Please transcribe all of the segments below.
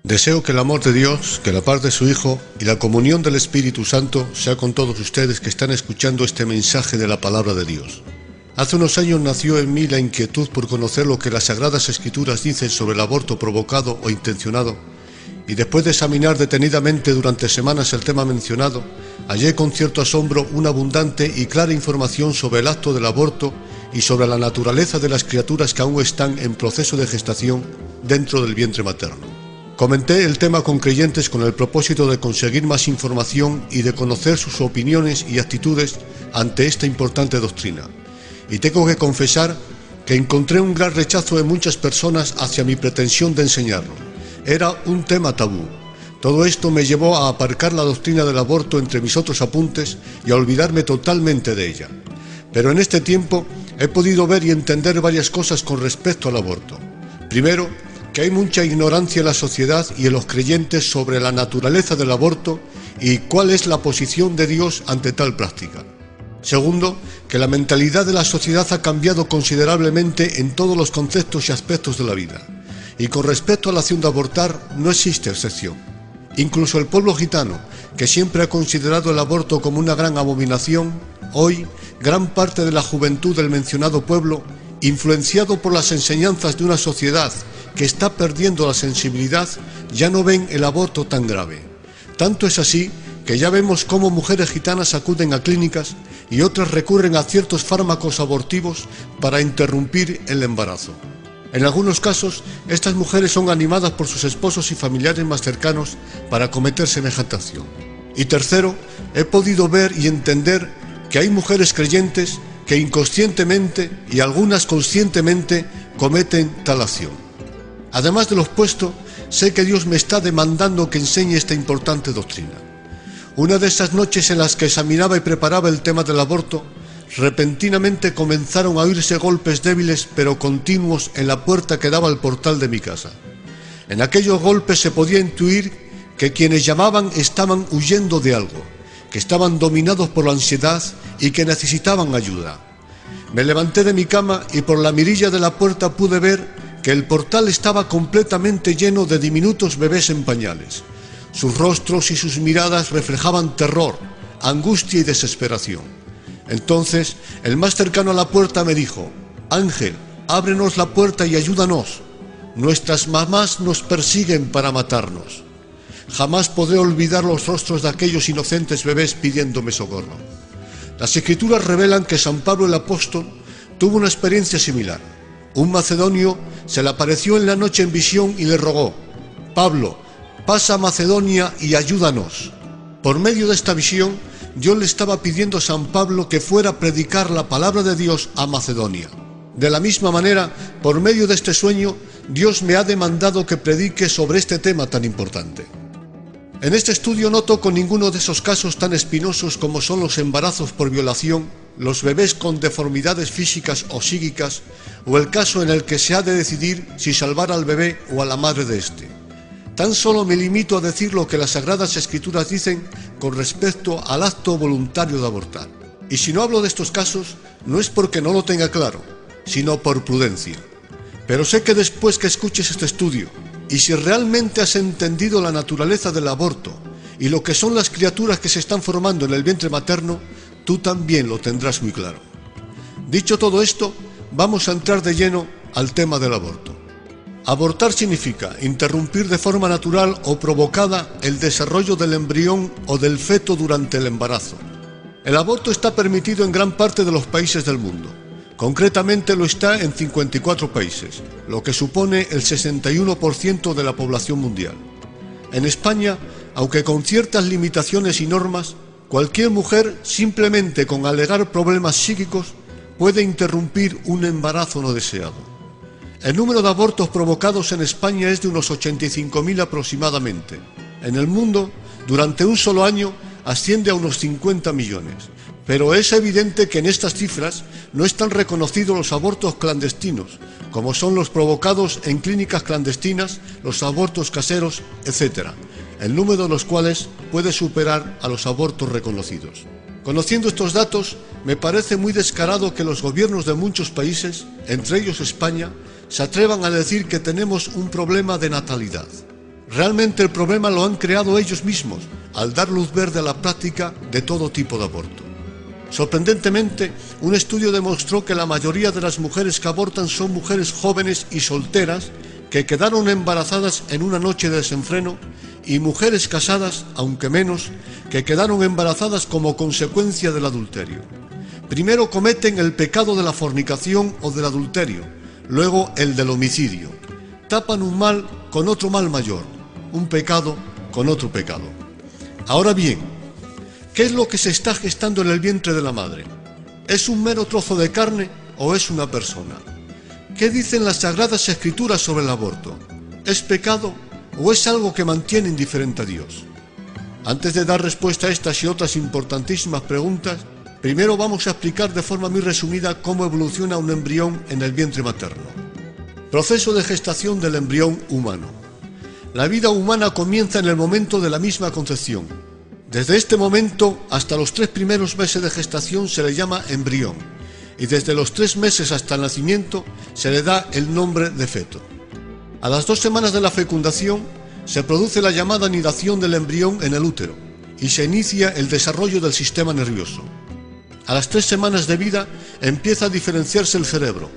Deseo que el amor de Dios, que la paz de su Hijo y la comunión del Espíritu Santo sea con todos ustedes que están escuchando este mensaje de la Palabra de Dios. Hace unos años nació en mí la inquietud por conocer lo que las Sagradas Escrituras dicen sobre el aborto provocado o intencionado, y después de examinar detenidamente durante semanas el tema mencionado, hallé con cierto asombro una abundante y clara información sobre el acto del aborto y sobre la naturaleza de las criaturas que aún están en proceso de gestación dentro del vientre materno. Comenté el tema con creyentes con el propósito de conseguir más información y de conocer sus opiniones y actitudes ante esta importante doctrina. Y tengo que confesar que encontré un gran rechazo de muchas personas hacia mi pretensión de enseñarlo. Era un tema tabú. Todo esto me llevó a aparcar la doctrina del aborto entre mis otros apuntes y a olvidarme totalmente de ella. Pero en este tiempo he podido ver y entender varias cosas con respecto al aborto. Primero, que hay mucha ignorancia en la sociedad y en los creyentes sobre la naturaleza del aborto y cuál es la posición de Dios ante tal práctica. Segundo, que la mentalidad de la sociedad ha cambiado considerablemente en todos los conceptos y aspectos de la vida. Y con respecto a la acción de abortar, no existe excepción. Incluso el pueblo gitano, que siempre ha considerado el aborto como una gran abominación, hoy, gran parte de la juventud del mencionado pueblo, influenciado por las enseñanzas de una sociedad que está perdiendo la sensibilidad, ya no ven el aborto tan grave. Tanto es así que ya vemos cómo mujeres gitanas acuden a clínicas y otras recurren a ciertos fármacos abortivos para interrumpir el embarazo. En algunos casos, estas mujeres son animadas por sus esposos y familiares más cercanos para cometer semejante acción. Y tercero, he podido ver y entender que hay mujeres creyentes que inconscientemente y algunas conscientemente cometen tal acción. Además de lo expuesto, sé que Dios me está demandando que enseñe esta importante doctrina. Una de esas noches en las que examinaba y preparaba el tema del aborto, repentinamente comenzaron a oírse golpes débiles pero continuos en la puerta que daba al portal de mi casa. En aquellos golpes se podía intuir que quienes llamaban estaban huyendo de algo, que estaban dominados por la ansiedad y que necesitaban ayuda. Me levanté de mi cama y por la mirilla de la puerta pude ver que el portal estaba completamente lleno de diminutos bebés en pañales. Sus rostros y sus miradas reflejaban terror, angustia y desesperación. Entonces, el más cercano a la puerta me dijo: «Ángel, ábrenos la puerta y ayúdanos. Nuestras mamás nos persiguen para matarnos». Jamás podré olvidar los rostros de aquellos inocentes bebés pidiéndome socorro. Las Escrituras revelan que San Pablo el apóstol tuvo una experiencia similar. Un macedonio se le apareció en la noche en visión y le rogó: «Pablo, pasa a Macedonia y ayúdanos». Por medio de esta visión, Dios le estaba pidiendo a San Pablo que fuera a predicar la palabra de Dios a Macedonia. De la misma manera, por medio de este sueño, Dios me ha demandado que predique sobre este tema tan importante. En este estudio no toco ninguno de esos casos tan espinosos como son los embarazos por violación, los bebés con deformidades físicas o psíquicas, o el caso en el que se ha de decidir si salvar al bebé o a la madre de éste. Tan solo me limito a decir lo que las Sagradas Escrituras dicen con respecto al acto voluntario de abortar. Y si no hablo de estos casos, no es porque no lo tenga claro, sino por prudencia. Pero sé que después que escuches este estudio, y si realmente has entendido la naturaleza del aborto y lo que son las criaturas que se están formando en el vientre materno, tú también lo tendrás muy claro. Dicho todo esto, vamos a entrar de lleno al tema del aborto. Abortar significa interrumpir de forma natural o provocada el desarrollo del embrión o del feto durante el embarazo. El aborto está permitido en gran parte de los países del mundo. Concretamente lo está en 54 países, lo que supone el 61% de la población mundial. En España, aunque con ciertas limitaciones y normas, cualquier mujer, simplemente con alegar problemas psíquicos, puede interrumpir un embarazo no deseado. El número de abortos provocados en España es de unos 85.000 aproximadamente. En el mundo, durante un solo año, asciende a unos 50 millones. Pero es evidente que en estas cifras no están reconocidos los abortos clandestinos, como son los provocados en clínicas clandestinas, los abortos caseros, etc., el número de los cuales puede superar a los abortos reconocidos. Conociendo estos datos, me parece muy descarado que los gobiernos de muchos países, entre ellos España, se atrevan a decir que tenemos un problema de natalidad. Realmente el problema lo han creado ellos mismos al dar luz verde a la práctica de todo tipo de aborto. Sorprendentemente, un estudio demostró que la mayoría de las mujeres que abortan son mujeres jóvenes y solteras que quedaron embarazadas en una noche de desenfreno y mujeres casadas, aunque menos, que quedaron embarazadas como consecuencia del adulterio. Primero cometen el pecado de la fornicación o del adulterio, luego el del homicidio. Tapan un mal con otro mal mayor, un pecado con otro pecado. Ahora bien, ¿qué es lo que se está gestando en el vientre de la madre? ¿Es un mero trozo de carne o es una persona? ¿Qué dicen las Sagradas Escrituras sobre el aborto? ¿Es pecado o es algo que mantiene indiferente a Dios? Antes de dar respuesta a estas y otras importantísimas preguntas, primero vamos a explicar de forma muy resumida cómo evoluciona un embrión en el vientre materno. Proceso de gestación del embrión humano. La vida humana comienza en el momento de la misma concepción. Desde este momento hasta los 3 primeros meses de gestación se le llama embrión, y desde los 3 meses hasta el nacimiento se le da el nombre de feto. A las 2 semanas de la fecundación se produce la llamada anidación del embrión en el útero y se inicia el desarrollo del sistema nervioso. A las 3 semanas de vida empieza a diferenciarse el cerebro,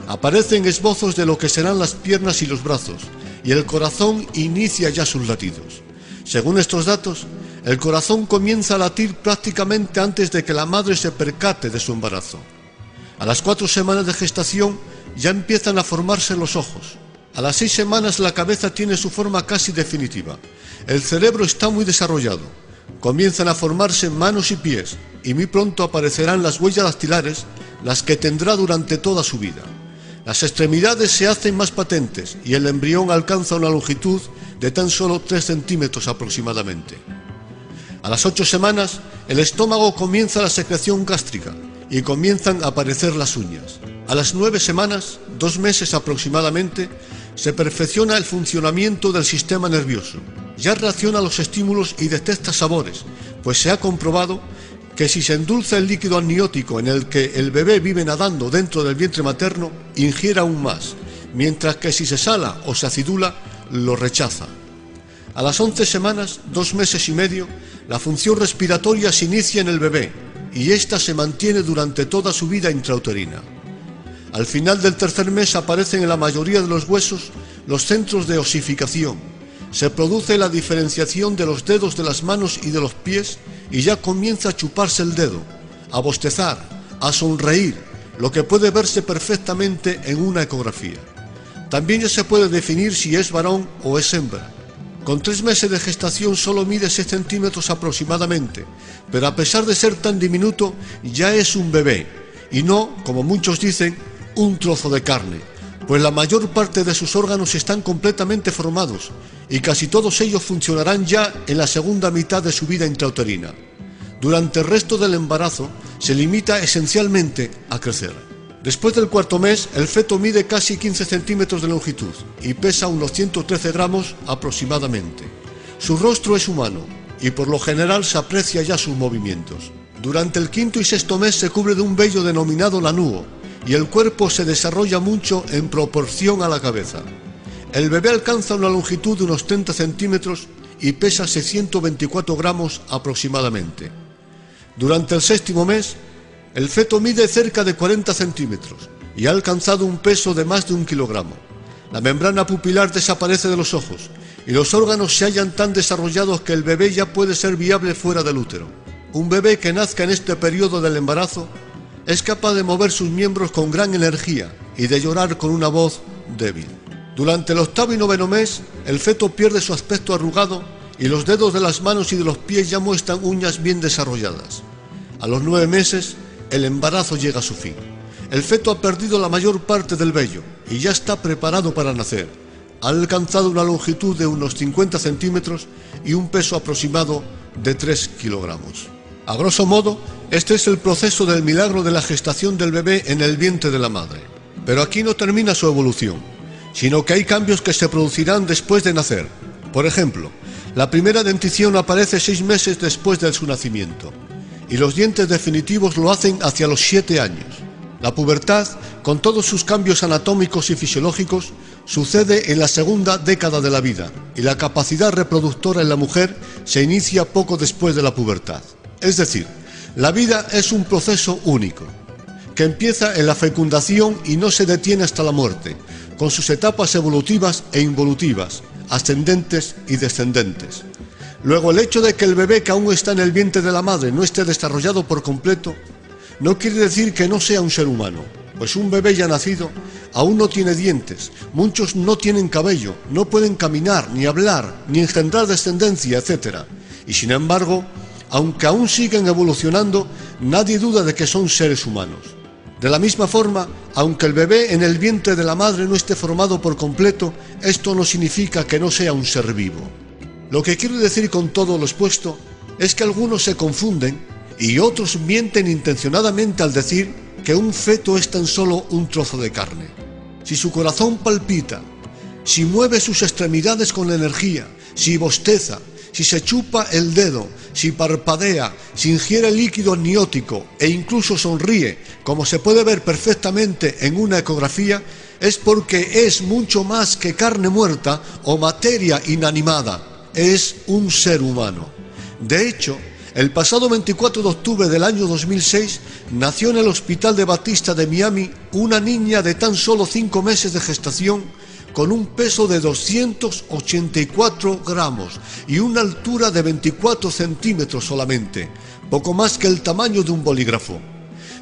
aparecen esbozos de lo que serán las piernas y los brazos, y el corazón inicia ya sus latidos. Según estos datos, el corazón comienza a latir prácticamente antes de que la madre se percate de su embarazo. A las 4 semanas de gestación ya empiezan a formarse los ojos. A las 6 semanas la cabeza tiene su forma casi definitiva. El cerebro está muy desarrollado. Comienzan a formarse manos y pies y muy pronto aparecerán las huellas dactilares, las que tendrá durante toda su vida. Las extremidades se hacen más patentes y el embrión alcanza una longitud de tan solo 3 centímetros aproximadamente. A las 8 semanas el estómago comienza la secreción gástrica y comienzan a aparecer las uñas. A las 9 semanas, 2 meses aproximadamente, se perfecciona el funcionamiento del sistema nervioso. Ya reacciona a los estímulos y detecta sabores, pues se ha comprobado que si se endulza el líquido amniótico en el que el bebé vive nadando dentro del vientre materno, ingiere aún más, mientras que si se sala o se acidula, lo rechaza. A las 11 semanas, 2 meses y medio, la función respiratoria se inicia en el bebé y ésta se mantiene durante toda su vida intrauterina. Al final del 3er mes aparecen en la mayoría de los huesos los centros de osificación. Se produce la diferenciación de los dedos de las manos y de los pies y ya comienza a chuparse el dedo, a bostezar, a sonreír, lo que puede verse perfectamente en una ecografía. También ya se puede definir si es varón o es hembra. Con 3 meses de gestación solo mide 6 centímetros aproximadamente, pero a pesar de ser tan diminuto, ya es un bebé, y no, como muchos dicen, un trozo de carne, pues la mayor parte de sus órganos están completamente formados, y casi todos ellos funcionarán ya en la segunda mitad de su vida intrauterina. Durante el resto del embarazo, se limita esencialmente a crecer. Después del 4.º mes, el feto mide casi 15 centímetros de longitud y pesa unos 113 gramos aproximadamente. Su rostro es humano y por lo general se aprecia ya sus movimientos. Durante el 5.º y 6.º mes se cubre de un vello denominado lanugo y el cuerpo se desarrolla mucho en proporción a la cabeza. El bebé alcanza una longitud de unos 30 centímetros y pesa 624 gramos aproximadamente. Durante el 6.º mes, el feto mide cerca de 40 centímetros y ha alcanzado un peso de más de 1 kilogramo. La membrana pupilar desaparece de los ojos y los órganos se hallan tan desarrollados que el bebé ya puede ser viable fuera del útero. Un bebé que nazca en este periodo del embarazo es capaz de mover sus miembros con gran energía y de llorar con una voz débil. Durante el 8.º y 9.º mes, el feto pierde su aspecto arrugado y los dedos de las manos y de los pies ya muestran uñas bien desarrolladas. A los 9 meses, el embarazo llega a su fin. El feto ha perdido la mayor parte del vello y ya está preparado para nacer. Ha alcanzado una longitud de unos 50 centímetros y un peso aproximado de 3 kilogramos. A grosso modo, este es el proceso del milagro de la gestación del bebé en el vientre de la madre. Pero aquí no termina su evolución, sino que hay cambios que se producirán después de nacer. Por ejemplo, la primera dentición aparece 6 meses después de su nacimiento, y los dientes definitivos lo hacen hacia los 7 años. La pubertad, con todos sus cambios anatómicos y fisiológicos, sucede en la segunda década de la vida y la capacidad reproductora en la mujer se inicia poco después de la pubertad. Es decir, la vida es un proceso único, que empieza en la fecundación y no se detiene hasta la muerte, con sus etapas evolutivas e involutivas, ascendentes y descendentes. Luego, el hecho de que el bebé que aún está en el vientre de la madre no esté desarrollado por completo, no quiere decir que no sea un ser humano, pues un bebé ya nacido aún no tiene dientes, muchos no tienen cabello, no pueden caminar, ni hablar, ni engendrar descendencia, etc. Y sin embargo, aunque aún siguen evolucionando, nadie duda de que son seres humanos. De la misma forma, aunque el bebé en el vientre de la madre no esté formado por completo, esto no significa que no sea un ser vivo. Lo que quiero decir con todo lo expuesto es que algunos se confunden y otros mienten intencionadamente al decir que un feto es tan solo un trozo de carne. Si su corazón palpita, si mueve sus extremidades con energía, si bosteza, si se chupa el dedo, si parpadea, si ingiere líquido amniótico e incluso sonríe, como se puede ver perfectamente en una ecografía, es porque es mucho más que carne muerta o materia inanimada, es un ser humano. De hecho, el pasado 24 de octubre del año 2006 nació en el Hospital de Batista de Miami una niña de tan solo 5 meses de gestación con un peso de 284 gramos y una altura de 24 centímetros solamente, poco más que el tamaño de un bolígrafo.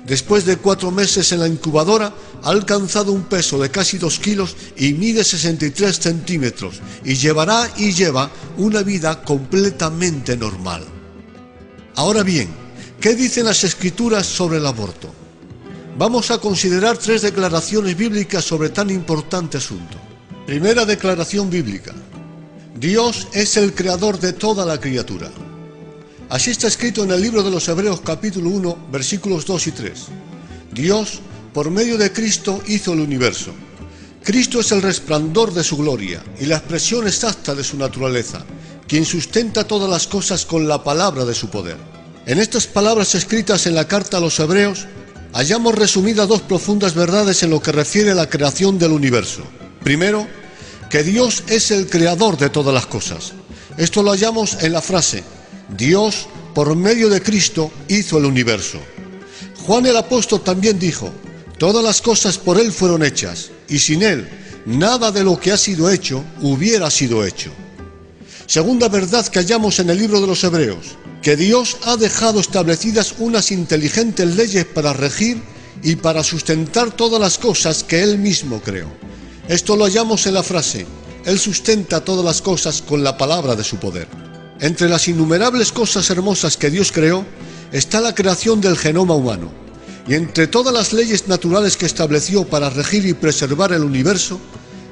Después de 4 meses en la incubadora, ha alcanzado un peso de casi 2 kilos y mide 63 centímetros y lleva una vida completamente normal. Ahora bien, ¿qué dicen las Escrituras sobre el aborto? Vamos a considerar 3 declaraciones bíblicas sobre tan importante asunto. Primera declaración bíblica: Dios es el creador de toda la criatura. Así está escrito en el libro de los Hebreos capítulo 1, versículos 2 y 3. Dios, por medio de Cristo, hizo el universo. Cristo es el resplandor de su gloria y la expresión exacta de su naturaleza, quien sustenta todas las cosas con la palabra de su poder. En estas palabras escritas en la carta a los Hebreos, hallamos resumidas 2 profundas verdades en lo que refiere a la creación del universo. Primero, que Dios es el creador de todas las cosas. Esto lo hallamos en la frase: Dios, por medio de Cristo, hizo el universo. Juan el apóstol también dijo: todas las cosas por Él fueron hechas, y sin Él, nada de lo que ha sido hecho hubiera sido hecho. Segunda verdad que hallamos en el libro de los Hebreos: que Dios ha dejado establecidas unas inteligentes leyes para regir y para sustentar todas las cosas que Él mismo creó. Esto lo hallamos en la frase: Él sustenta todas las cosas con la palabra de su poder. Entre las innumerables cosas hermosas que Dios creó está la creación del genoma humano, y entre todas las leyes naturales que estableció para regir y preservar el universo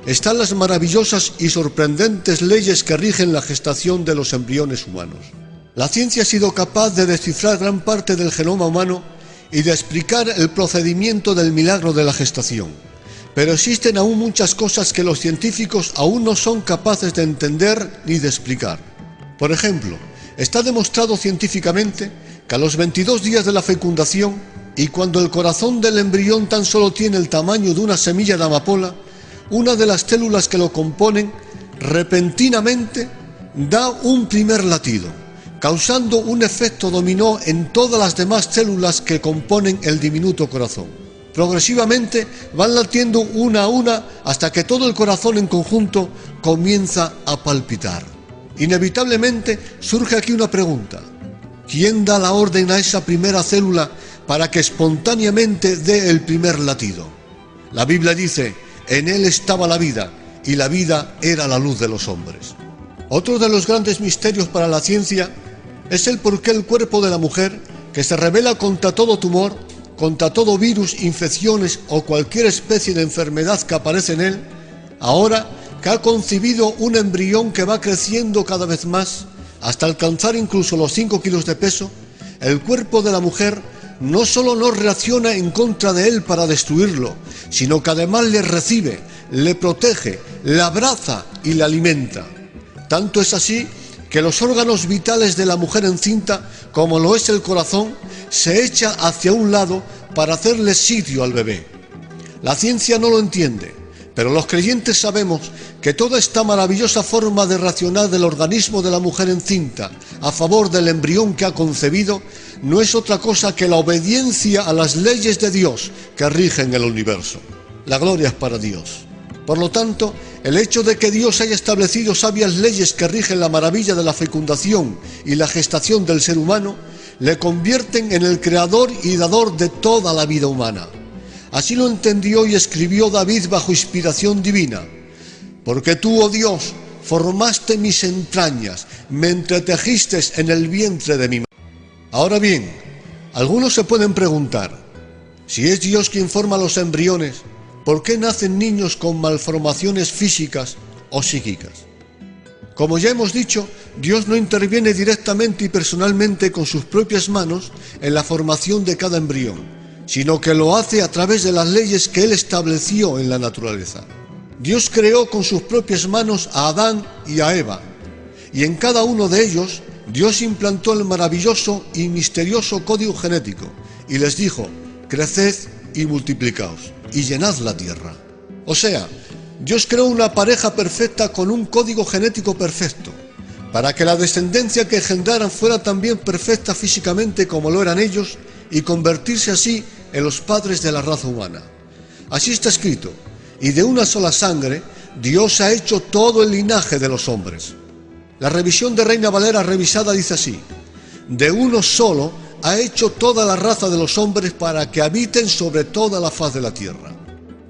están las maravillosas y sorprendentes leyes que rigen la gestación de los embriones humanos. La ciencia ha sido capaz de descifrar gran parte del genoma humano y de explicar el procedimiento del milagro de la gestación. Pero existen aún muchas cosas que los científicos aún no son capaces de entender ni de explicar. Por ejemplo, está demostrado científicamente que a los 22 días de la fecundación y cuando el corazón del embrión tan solo tiene el tamaño de una semilla de amapola, una de las células que lo componen repentinamente da un primer latido, causando un efecto dominó en todas las demás células que componen el diminuto corazón. Progresivamente van latiendo una a una hasta que todo el corazón en conjunto comienza a palpitar. Inevitablemente surge aquí una pregunta: ¿quién da la orden a esa primera célula para que espontáneamente dé el primer latido? La Biblia dice: en él estaba la vida, y la vida era la luz de los hombres. Otro de los grandes misterios para la ciencia es el por qué el cuerpo de la mujer, que se rebela contra todo tumor, contra todo virus, infecciones o cualquier especie de enfermedad que aparece en él, ahora que ha concebido un embrión que va creciendo cada vez más, hasta alcanzar incluso los 5 kilos de peso, el cuerpo de la mujer no solo no reacciona en contra de él para destruirlo, sino que además le recibe, le protege, le abraza y le alimenta. Tanto es así que los órganos vitales de la mujer encinta, como lo es el corazón, se echa hacia un lado para hacerle sitio al bebé. La ciencia no lo entiende, Pero los creyentes sabemos que toda esta maravillosa forma de racionar del organismo de la mujer encinta a favor del embrión que ha concebido no es otra cosa que la obediencia a las leyes de Dios que rigen el universo. La gloria es para Dios. Por lo tanto, el hecho de que Dios haya establecido sabias leyes que rigen la maravilla de la fecundación y la gestación del ser humano, le convierten en el creador y dador de toda la vida humana. Así lo entendió y escribió David bajo inspiración divina. Porque tú, oh Dios, formaste mis entrañas, me entretejiste en el vientre de mi madre. Ahora bien, algunos se pueden preguntar, si es Dios quien forma los embriones, ¿por qué nacen niños con malformaciones físicas o psíquicas? Como ya hemos dicho, Dios no interviene directamente y personalmente con sus propias manos en la formación de cada embrión, sino que lo hace a través de las leyes que Él estableció en la naturaleza. Dios creó con sus propias manos a Adán y a Eva, y en cada uno de ellos Dios implantó el maravilloso y misterioso código genético, y les dijo, creced y multiplicaos, y llenad la tierra. O sea, Dios creó una pareja perfecta con un código genético perfecto, para que la descendencia que engendraran fuera también perfecta físicamente como lo eran ellos, y convertirse así en los padres de la raza humana. Así está escrito, y de una sola sangre Dios ha hecho todo el linaje de los hombres. La revisión de Reina Valera revisada dice así, de uno solo ha hecho toda la raza de los hombres para que habiten sobre toda la faz de la tierra.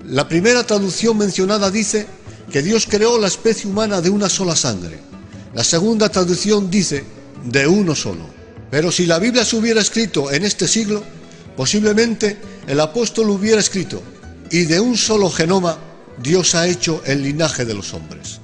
La primera traducción mencionada dice que Dios creó la especie humana de una sola sangre. La segunda traducción dice de uno solo. Pero si la Biblia se hubiera escrito en este siglo, posiblemente el apóstol hubiera escrito, y de un solo genoma Dios ha hecho el linaje de los hombres.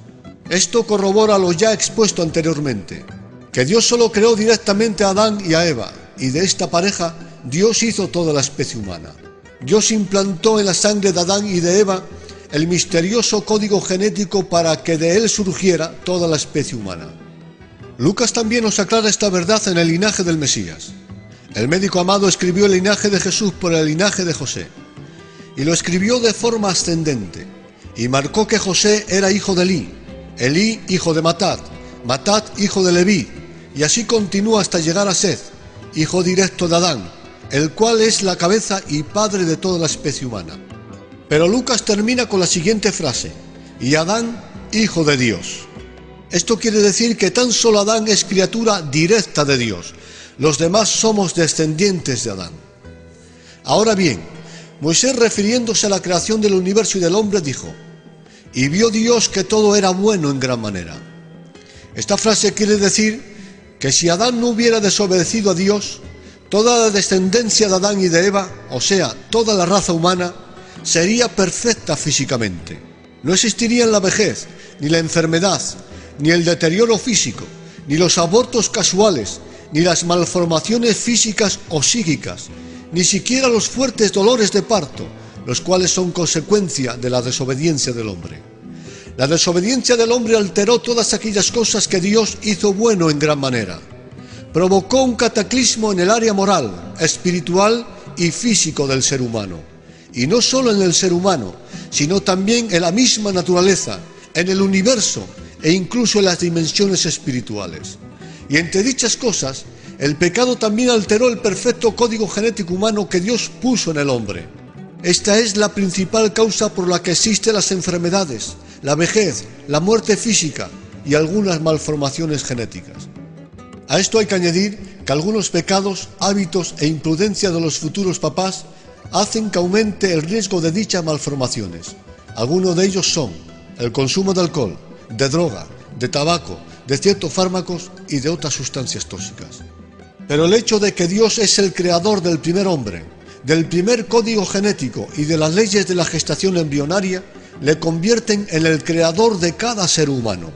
Esto corrobora lo ya expuesto anteriormente, que Dios solo creó directamente a Adán y a Eva, y de esta pareja Dios hizo toda la especie humana. Dios implantó en la sangre de Adán y de Eva el misterioso código genético para que de él surgiera toda la especie humana. Lucas también nos aclara esta verdad en el linaje del Mesías. El médico amado escribió el linaje de Jesús por el linaje de José, y lo escribió de forma ascendente, y marcó que José era hijo de Elí hijo de Matat, Matat hijo de Leví, y así continúa hasta llegar a Seth, hijo directo de Adán, el cual es la cabeza y padre de toda la especie humana. Pero Lucas termina con la siguiente frase, y Adán, hijo de Dios. Esto quiere decir que tan solo Adán es criatura directa de Dios, los demás somos descendientes de Adán. Ahora bien, Moisés, refiriéndose a la creación del universo y del hombre, dijo, y vio Dios que todo era bueno en gran manera. Esta frase quiere decir que si Adán no hubiera desobedecido a Dios, toda la descendencia de Adán y de Eva, o sea, toda la raza humana, sería perfecta físicamente. No existirían la vejez, ni la enfermedad, ni el deterioro físico, ni los abortos casuales, ni las malformaciones físicas o psíquicas, ni siquiera los fuertes dolores de parto, los cuales son consecuencia de la desobediencia del hombre. La desobediencia del hombre alteró todas aquellas cosas que Dios hizo bueno en gran manera. Provocó un cataclismo en el área moral, espiritual y físico del ser humano. Y no solo en el ser humano, sino también en la misma naturaleza, en el universo e incluso en las dimensiones espirituales. Y entre dichas cosas, el pecado también alteró el perfecto código genético humano que Dios puso en el hombre. Esta es la principal causa por la que existen las enfermedades, la vejez, la muerte física y algunas malformaciones genéticas. A esto hay que añadir que algunos pecados, hábitos e imprudencia de los futuros papás hacen que aumente el riesgo de dichas malformaciones. Algunos de ellos son el consumo de alcohol, de droga, de tabaco, de ciertos fármacos y de otras sustancias tóxicas. Pero el hecho de que Dios es el creador del primer hombre, del primer código genético y de las leyes de la gestación embrionaria, le convierten en el creador de cada ser humano.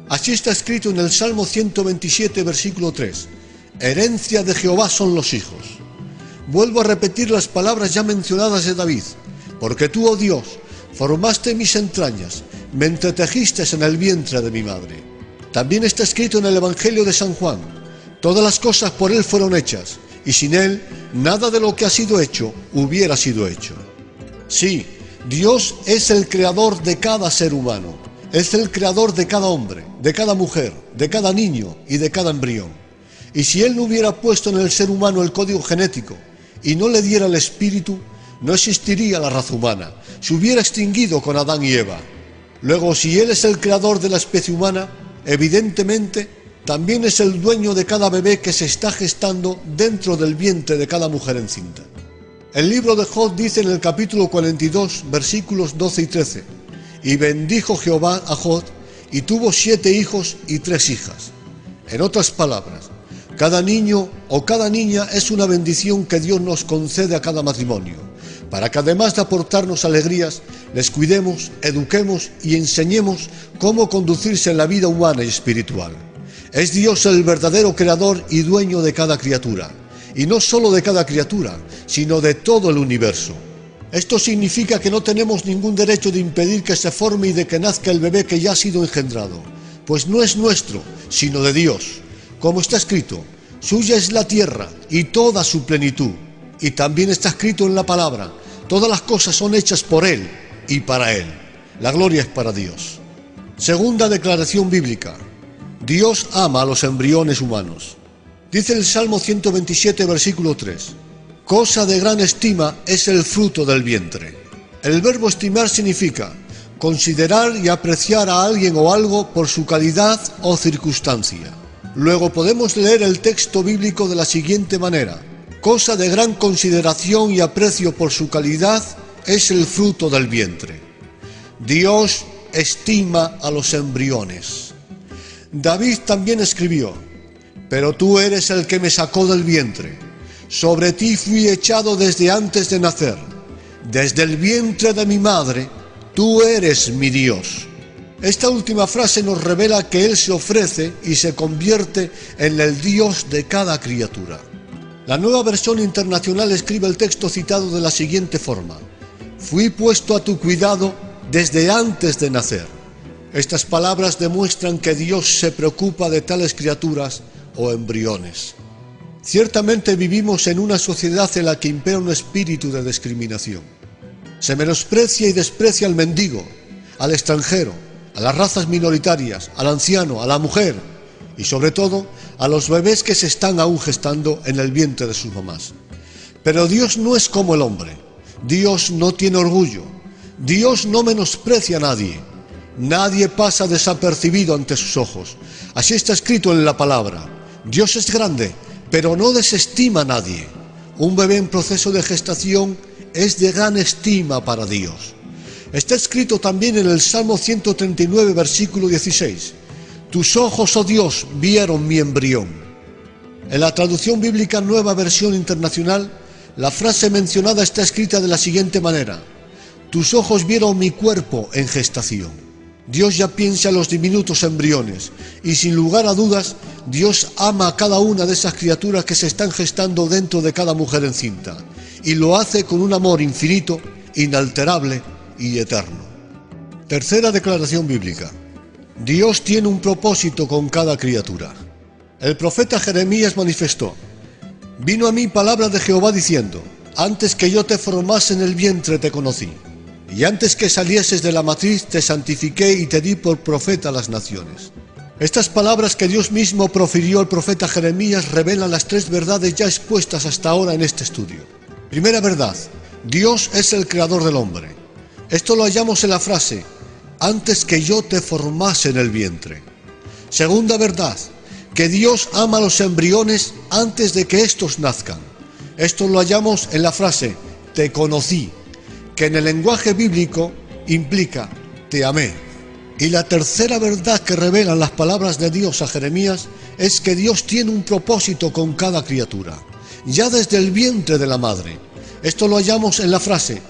Así está escrito en el Salmo 127, versículo 3, herencia de Jehová son los hijos. Vuelvo a repetir las palabras ya mencionadas de David, porque tú, oh Dios, formaste mis entrañas, me entretejiste en el vientre de mi madre. También está escrito en el Evangelio de San Juan, todas las cosas por él fueron hechas, y sin él nada de lo que ha sido hecho hubiera sido hecho. Sí, Dios es el creador de cada ser humano, es el creador de cada hombre, de cada mujer, de cada niño y de cada embrión. Y si Él no hubiera puesto en el ser humano el código genético y no le diera el espíritu, no existiría la raza humana, se hubiera extinguido con Adán y Eva. Luego, si Él es el creador de la especie humana, evidentemente también es el dueño de cada bebé que se está gestando dentro del vientre de cada mujer encinta. El libro de Job dice en el capítulo 42, versículos 12 y 13: y bendijo Jehová a Job, y tuvo 7 hijos y 3 hijas. En otras palabras, cada niño o cada niña es una bendición que Dios nos concede a cada matrimonio, para que además de aportarnos alegrías, les cuidemos, eduquemos y enseñemos cómo conducirse en la vida humana y espiritual. Es Dios el verdadero creador y dueño de cada criatura, y no solo de cada criatura, sino de todo el universo. Esto significa que no tenemos ningún derecho de impedir que se forme y de que nazca el bebé que ya ha sido engendrado, pues no es nuestro, sino de Dios. Como está escrito, suya es la tierra y toda su plenitud. Y también está escrito en la palabra, todas las cosas son hechas por Él y para Él. La gloria es para Dios. Segunda declaración bíblica: Dios ama a los embriones humanos. Dice el Salmo 127, versículo 3: cosa de gran estima es el fruto del vientre. El verbo estimar significa considerar y apreciar a alguien o algo por su calidad o circunstancia. Luego podemos leer el texto bíblico de la siguiente manera: cosa de gran consideración y aprecio por su calidad es el fruto del vientre. Dios estima a los embriones. David también escribió: pero tú eres el que me sacó del vientre. Sobre ti fui echado desde antes de nacer. Desde el vientre de mi madre, tú eres mi Dios. Esta última frase nos revela que Él se ofrece y se convierte en el Dios de cada criatura. La Nueva Versión Internacional escribe el texto citado de la siguiente forma: fui puesto a tu cuidado desde antes de nacer. Estas palabras demuestran que Dios se preocupa de tales criaturas o embriones. Ciertamente vivimos en una sociedad en la que impera un espíritu de discriminación. Se menosprecia y desprecia al mendigo, al extranjero, a las razas minoritarias, al anciano, a la mujer y sobre todo a los bebés que se están aún gestando en el vientre de sus mamás. Pero Dios no es como el hombre. Dios no tiene orgullo. Dios no menosprecia a nadie. Nadie pasa desapercibido ante sus ojos. Así está escrito en la palabra. Dios es grande, pero no desestima a nadie. Un bebé en proceso de gestación es de gran estima para Dios. Está escrito también en el Salmo 139, versículo 16: tus ojos, oh Dios, vieron mi embrión. En la traducción bíblica Nueva Versión Internacional, la frase mencionada está escrita de la siguiente manera: tus ojos vieron mi cuerpo en gestación. Dios ya piensa en los diminutos embriones y sin lugar a dudas Dios ama a cada una de esas criaturas que se están gestando dentro de cada mujer encinta, y lo hace con un amor infinito, inalterable y eterno. Tercera declaración bíblica: Dios tiene un propósito con cada criatura. El profeta Jeremías manifestó: vino a mí palabra de Jehová diciendo: antes que yo te formase en el vientre te conocí, y antes que salieses de la matriz te santifiqué y te di por profeta a las naciones. Estas palabras que Dios mismo profirió al profeta Jeremías revelan las 3 verdades ya expuestas hasta ahora en este estudio. Primera verdad: Dios es el creador del hombre. Esto lo hallamos en la frase: antes que yo te formase en el vientre. Segunda verdad: que Dios ama a los embriones antes de que éstos nazcan. Esto lo hallamos en la frase: te conocí, que en el lenguaje bíblico implica te amé. Y la tercera verdad que revelan las palabras de Dios a Jeremías es que Dios tiene un propósito con cada criatura, ya desde el vientre de la madre. Esto lo hallamos en la frase: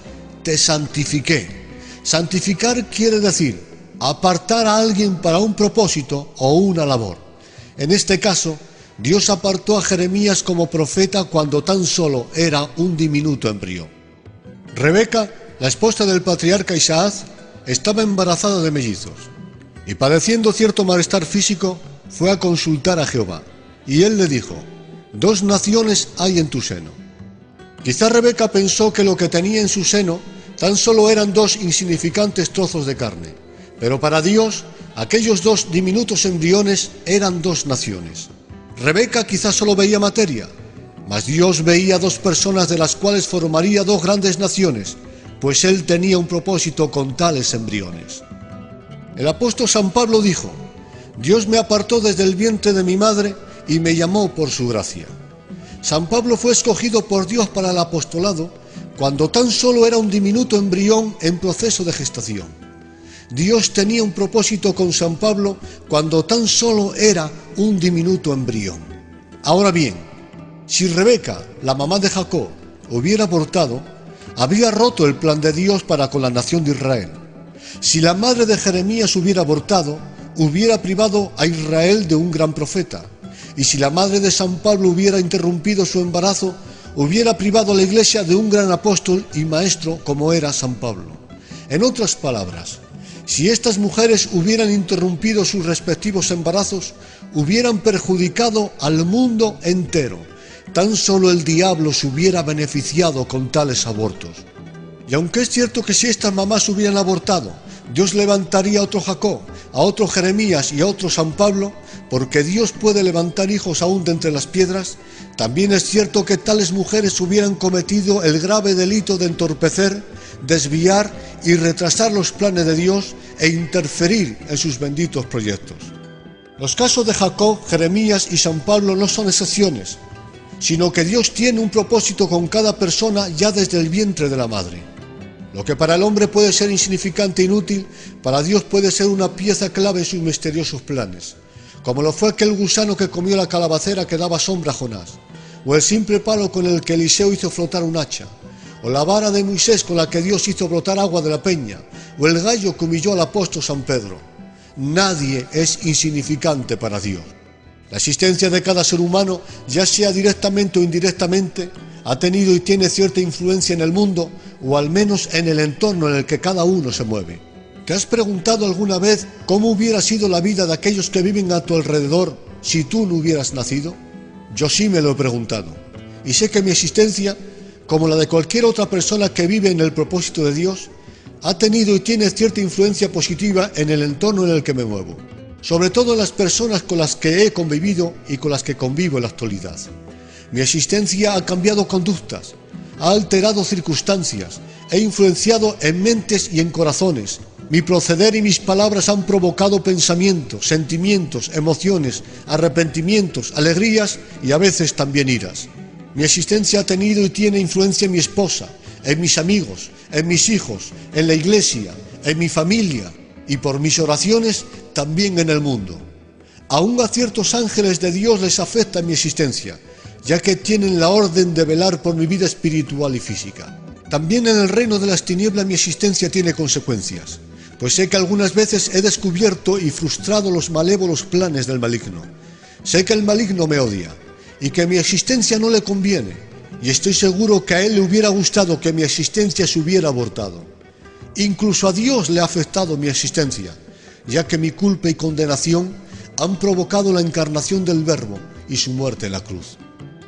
te santifiqué. Santificar quiere decir apartar a alguien para un propósito o una labor. En este caso, Dios apartó a Jeremías como profeta cuando tan solo era un diminuto embrión. Rebeca, la esposa del patriarca Isaac, estaba embarazada de mellizos, y padeciendo cierto malestar físico, fue a consultar a Jehová, y él le dijo: 2 naciones hay en tu seno. Quizá Rebeca pensó que lo que tenía en su seno Tan solo eran dos insignificantes trozos de carne, pero para Dios aquellos dos diminutos embriones eran dos naciones. Rebeca quizás solo veía materia, mas Dios veía dos personas de las cuales formaría dos grandes naciones, pues Él tenía un propósito con tales embriones. El apóstol San Pablo dijo: Dios me apartó desde el vientre de mi madre y me llamó por su gracia. San Pablo fue escogido por Dios para el apostolado cuando tan solo era un diminuto embrión en proceso de gestación. Dios tenía un propósito con San Pablo cuando tan solo era un diminuto embrión. Ahora bien, si Rebeca, la mamá de Jacob, hubiera abortado, habría roto el plan de Dios para con la nación de Israel. Si la madre de Jeremías hubiera abortado, hubiera privado a Israel de un gran profeta. Y si la madre de San Pablo hubiera interrumpido su embarazo, hubiera privado a la iglesia de un gran apóstol y maestro como era San Pablo. En otras palabras, si estas mujeres hubieran interrumpido sus respectivos embarazos, hubieran perjudicado al mundo entero. Tan solo el diablo se hubiera beneficiado con tales abortos. Y aunque es cierto que si estas mamás hubieran abortado, Dios levantaría a otro Jacob, a otro Jeremías y a otro San Pablo, porque Dios puede levantar hijos aún de entre las piedras, también es cierto que tales mujeres hubieran cometido el grave delito de entorpecer, desviar y retrasar los planes de Dios e interferir en sus benditos proyectos. Los casos de Jacob, Jeremías y San Pablo no son excepciones, sino que Dios tiene un propósito con cada persona ya desde el vientre de la madre. Lo que para el hombre puede ser insignificante e inútil, para Dios puede ser una pieza clave en sus misteriosos planes, como lo fue aquel gusano que comió la calabacera que daba sombra a Jonás, o el simple palo con el que Eliseo hizo flotar un hacha, o la vara de Moisés con la que Dios hizo brotar agua de la peña, o el gallo que humilló al apóstol San Pedro. Nadie es insignificante para Dios. La existencia de cada ser humano, ya sea directamente o indirectamente, ha tenido y tiene cierta influencia en el mundo, o al menos en el entorno en el que cada uno se mueve. ¿Te has preguntado alguna vez cómo hubiera sido la vida de aquellos que viven a tu alrededor si tú no hubieras nacido? Yo sí me lo he preguntado, y sé que mi existencia, como la de cualquier otra persona que vive en el propósito de Dios, ha tenido y tiene cierta influencia positiva en el entorno en el que me muevo, sobre todo en las personas con las que he convivido y con las que convivo en la actualidad. Mi existencia ha cambiado conductas, ha alterado circunstancias, he influenciado en mentes y en corazones. Mi proceder y mis palabras han provocado pensamientos, sentimientos, emociones, arrepentimientos, alegrías y a veces también iras. Mi existencia ha tenido y tiene influencia en mi esposa, en mis amigos, en mis hijos, en la iglesia, en mi familia y por mis oraciones también en el mundo. Aún a ciertos ángeles de Dios les afecta mi existencia, ya que tienen la orden de velar por mi vida espiritual y física. También en el reino de las tinieblas mi existencia tiene consecuencias, pues sé que algunas veces he descubierto y frustrado los malévolos planes del maligno. Sé que el maligno me odia y que mi existencia no le conviene, y estoy seguro que a él le hubiera gustado que mi existencia se hubiera abortado. Incluso a Dios le ha afectado mi existencia, ya que mi culpa y condenación han provocado la encarnación del Verbo y su muerte en la cruz.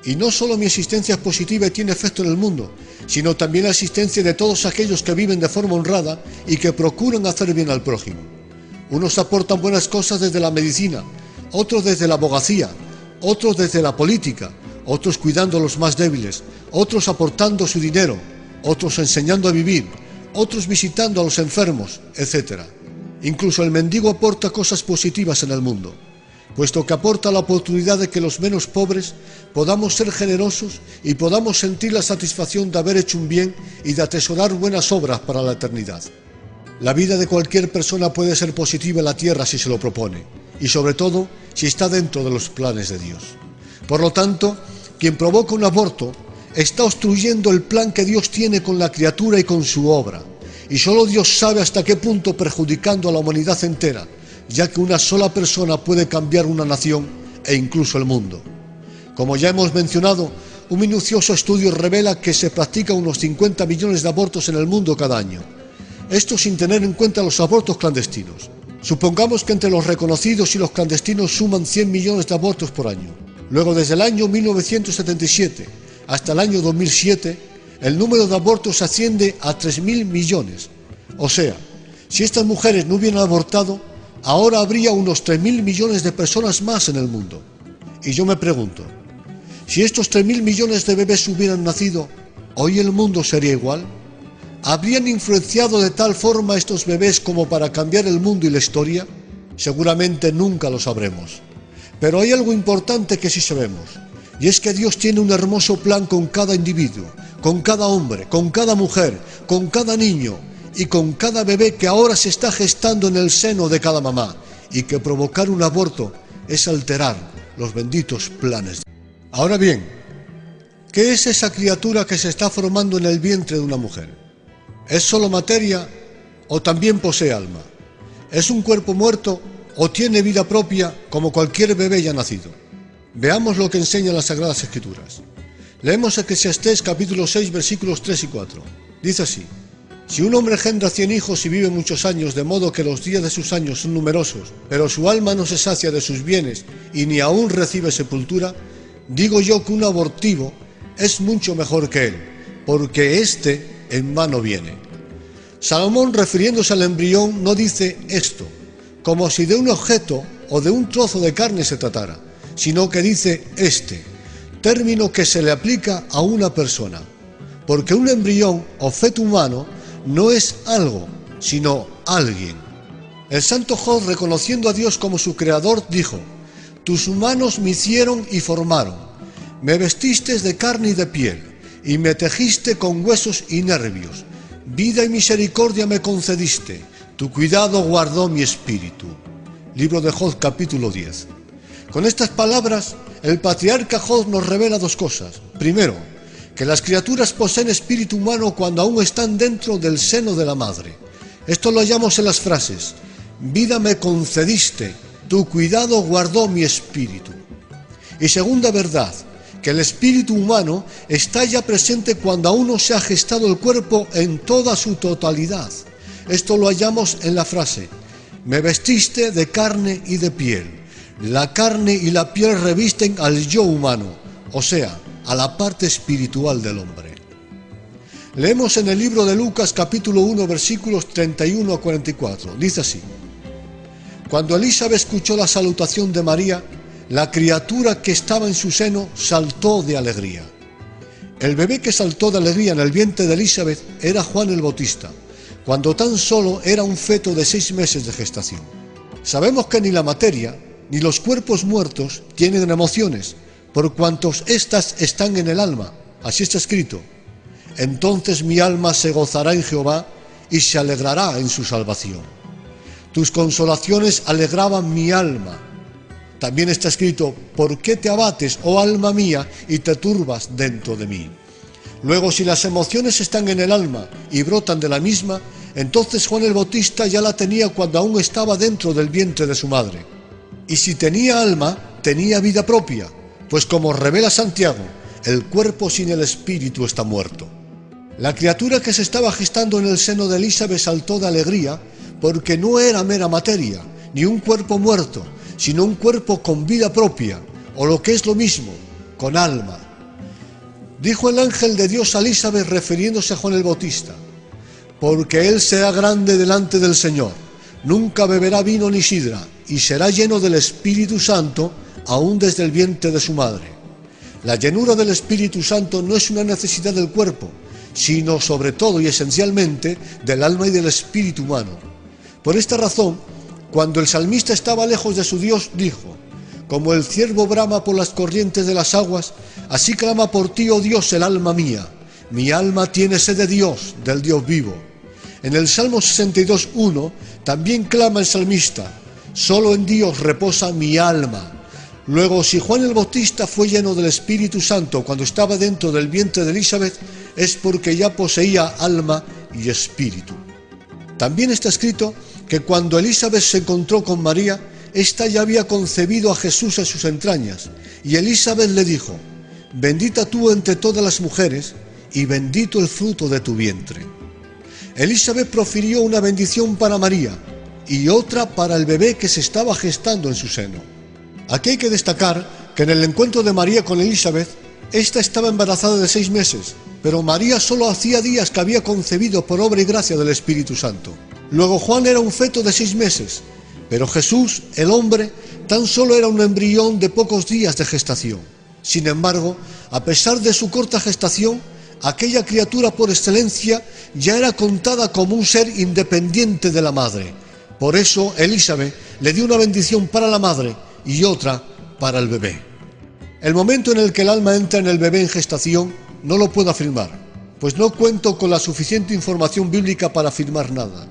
Y no solo mi existencia es positiva y tiene efecto en el mundo, sino también la existencia de todos aquellos que viven de forma honrada y que procuran hacer bien al prójimo. Unos aportan buenas cosas desde la medicina, otros desde la abogacía, otros desde la política, otros cuidando a los más débiles, otros aportando su dinero, otros enseñando a vivir, otros visitando a los enfermos, etc. Incluso el mendigo aporta cosas positivas en el mundo, puesto que aporta la oportunidad de que los menos pobres podamos ser generosos y podamos sentir la satisfacción de haber hecho un bien y de atesorar buenas obras para la eternidad. La vida de cualquier persona puede ser positiva en la tierra si se lo propone, y sobre todo si está dentro de los planes de Dios. Por lo tanto, quien provoca un aborto está obstruyendo el plan que Dios tiene con la criatura y con su obra, y solo Dios sabe hasta qué punto perjudicando a la humanidad entera, ya que una sola persona puede cambiar una nación e incluso el mundo. Como ya hemos mencionado, un minucioso estudio revela que se practican unos 50 millones de abortos en el mundo cada año. Esto sin tener en cuenta los abortos clandestinos. Supongamos que entre los reconocidos y los clandestinos suman 100 millones de abortos por año. Luego, desde el año 1977 hasta el año 2007, el número de abortos asciende a 3.000 millones. O sea, si estas mujeres no hubieran abortado, ahora habría unos 3.000 millones de personas más en el mundo. Y yo me pregunto, si estos 3.000 millones de bebés hubieran nacido, ¿hoy el mundo sería igual? ¿Habrían influenciado de tal forma estos bebés como para cambiar el mundo y la historia? Seguramente nunca lo sabremos. Pero hay algo importante que sí sabemos, y es que Dios tiene un hermoso plan con cada individuo, con cada hombre, con cada mujer, con cada niño y con cada bebé que ahora se está gestando en el seno de cada mamá, y que provocar un aborto es alterar los benditos planes. Ahora bien, ¿qué es esa criatura que se está formando en el vientre de una mujer? ¿Es solo materia o también posee alma? ¿Es un cuerpo muerto o tiene vida propia como cualquier bebé ya nacido? Veamos lo que enseñan las Sagradas Escrituras. Leemos Eclesiastés capítulo 6 versículos 3 y 4. Dice así: si un hombre engendra 100 hijos y vive muchos años, de modo que los días de sus años son numerosos, pero su alma no se sacia de sus bienes y ni aún recibe sepultura, digo yo que un abortivo es mucho mejor que él, porque éste en vano viene. Salomón, refiriéndose al embrión, no dice esto como si de un objeto o de un trozo de carne se tratara, sino que dice este, término que se le aplica a una persona, porque un embrión o feto humano no es algo, sino alguien. El santo Job, reconociendo a Dios como su creador, dijo: tus manos me hicieron y formaron, me vestiste de carne y de piel, y me tejiste con huesos y nervios. Vida y misericordia me concediste, tu cuidado guardó mi espíritu. Libro de Job capítulo 10. Con estas palabras, el patriarca Job nos revela dos cosas. Primero, que las criaturas poseen espíritu humano cuando aún están dentro del seno de la madre. Esto lo hallamos en las frases: vida me concediste, tu cuidado guardó mi espíritu. Y segunda verdad, que el espíritu humano está ya presente cuando aún no se ha gestado el cuerpo en toda su totalidad. Esto lo hallamos en la frase: me vestiste de carne y de piel. La carne y la piel revisten al yo humano, o sea, a la parte espiritual del hombre. Leemos en el libro de Lucas capítulo 1 versículos 31 a 44. Dice así: cuando Elizabeth escuchó la salutación de María, la criatura que estaba en su seno saltó de alegría. El bebé que saltó de alegría en el vientre de Elizabeth era Juan el Bautista, cuando tan solo era un feto de 6 meses de gestación. Sabemos que ni la materia ni los cuerpos muertos tienen emociones, por cuantos éstas están en el alma. Así está escrito: entonces mi alma se gozará en Jehová y se alegrará en su salvación. Tus consolaciones alegraban mi alma. También está escrito: ¿por qué te abates, oh alma mía, y te turbas dentro de mí? Luego, si las emociones están en el alma y brotan de la misma, entonces Juan el Bautista ya la tenía cuando aún estaba dentro del vientre de su madre. Y si tenía alma, tenía vida propia, pues como revela Santiago, el cuerpo sin el espíritu está muerto. La criatura que se estaba gestando en el seno de Elizabeth saltó de alegría, porque no era mera materia, ni un cuerpo muerto, sino un cuerpo con vida propia, o lo que es lo mismo, con alma. Dijo el ángel de Dios a Elizabeth, refiriéndose a Juan el Bautista: porque él será grande delante del Señor, nunca beberá vino ni sidra, y será lleno del Espíritu Santo, aún desde el vientre de su madre. La llenura del Espíritu Santo no es una necesidad del cuerpo, sino sobre todo y esencialmente del alma y del espíritu humano. Por esta razón, cuando el salmista estaba lejos de su Dios, dijo: como el ciervo brama por las corrientes de las aguas, así clama por ti, oh Dios, el alma mía. Mi alma tiene sed de Dios, del Dios vivo. En el Salmo 62:1 también clama el salmista: solo en Dios reposa mi alma. Luego, si Juan el Bautista fue lleno del Espíritu Santo cuando estaba dentro del vientre de Elizabeth, es porque ya poseía alma y espíritu. También está escrito que cuando Elizabeth se encontró con María, ésta ya había concebido a Jesús en sus entrañas, y Elizabeth le dijo: bendita tú entre todas las mujeres, y bendito el fruto de tu vientre. Elizabeth profirió una bendición para María, y otra para el bebé que se estaba gestando en su seno. Aquí hay que destacar que en el encuentro de María con Elizabeth, ésta estaba embarazada de 6 meses, pero María solo hacía días que había concebido por obra y gracia del Espíritu Santo. Luego Juan era un feto de 6 meses, pero Jesús, el hombre, tan solo era un embrión de pocos días de gestación. Sin embargo, a pesar de su corta gestación, aquella criatura por excelencia ya era contada como un ser independiente de la madre. Por eso Elizabeth le dio una bendición para la madre y otra para el bebé. El momento en el que el alma entra en el bebé en gestación no lo puedo afirmar, pues no cuento con la suficiente información bíblica para afirmar nada.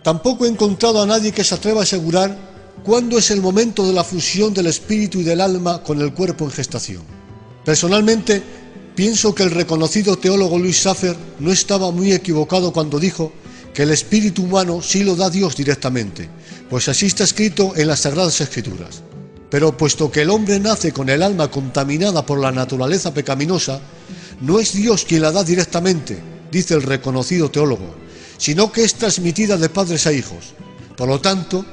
Tampoco he encontrado a nadie que se atreva a asegurar cuándo es el momento de la fusión del espíritu y del alma con el cuerpo en gestación. Personalmente, pienso que el reconocido teólogo Louis Schaeffer no estaba muy equivocado cuando dijo que el espíritu humano sí lo da Dios directamente, pues así está escrito en las Sagradas Escrituras. Pero puesto que el hombre nace con el alma contaminada por la naturaleza pecaminosa, no es Dios quien la da directamente, dice el reconocido teólogo, sino que es transmitida de padres a hijos. Por lo tanto,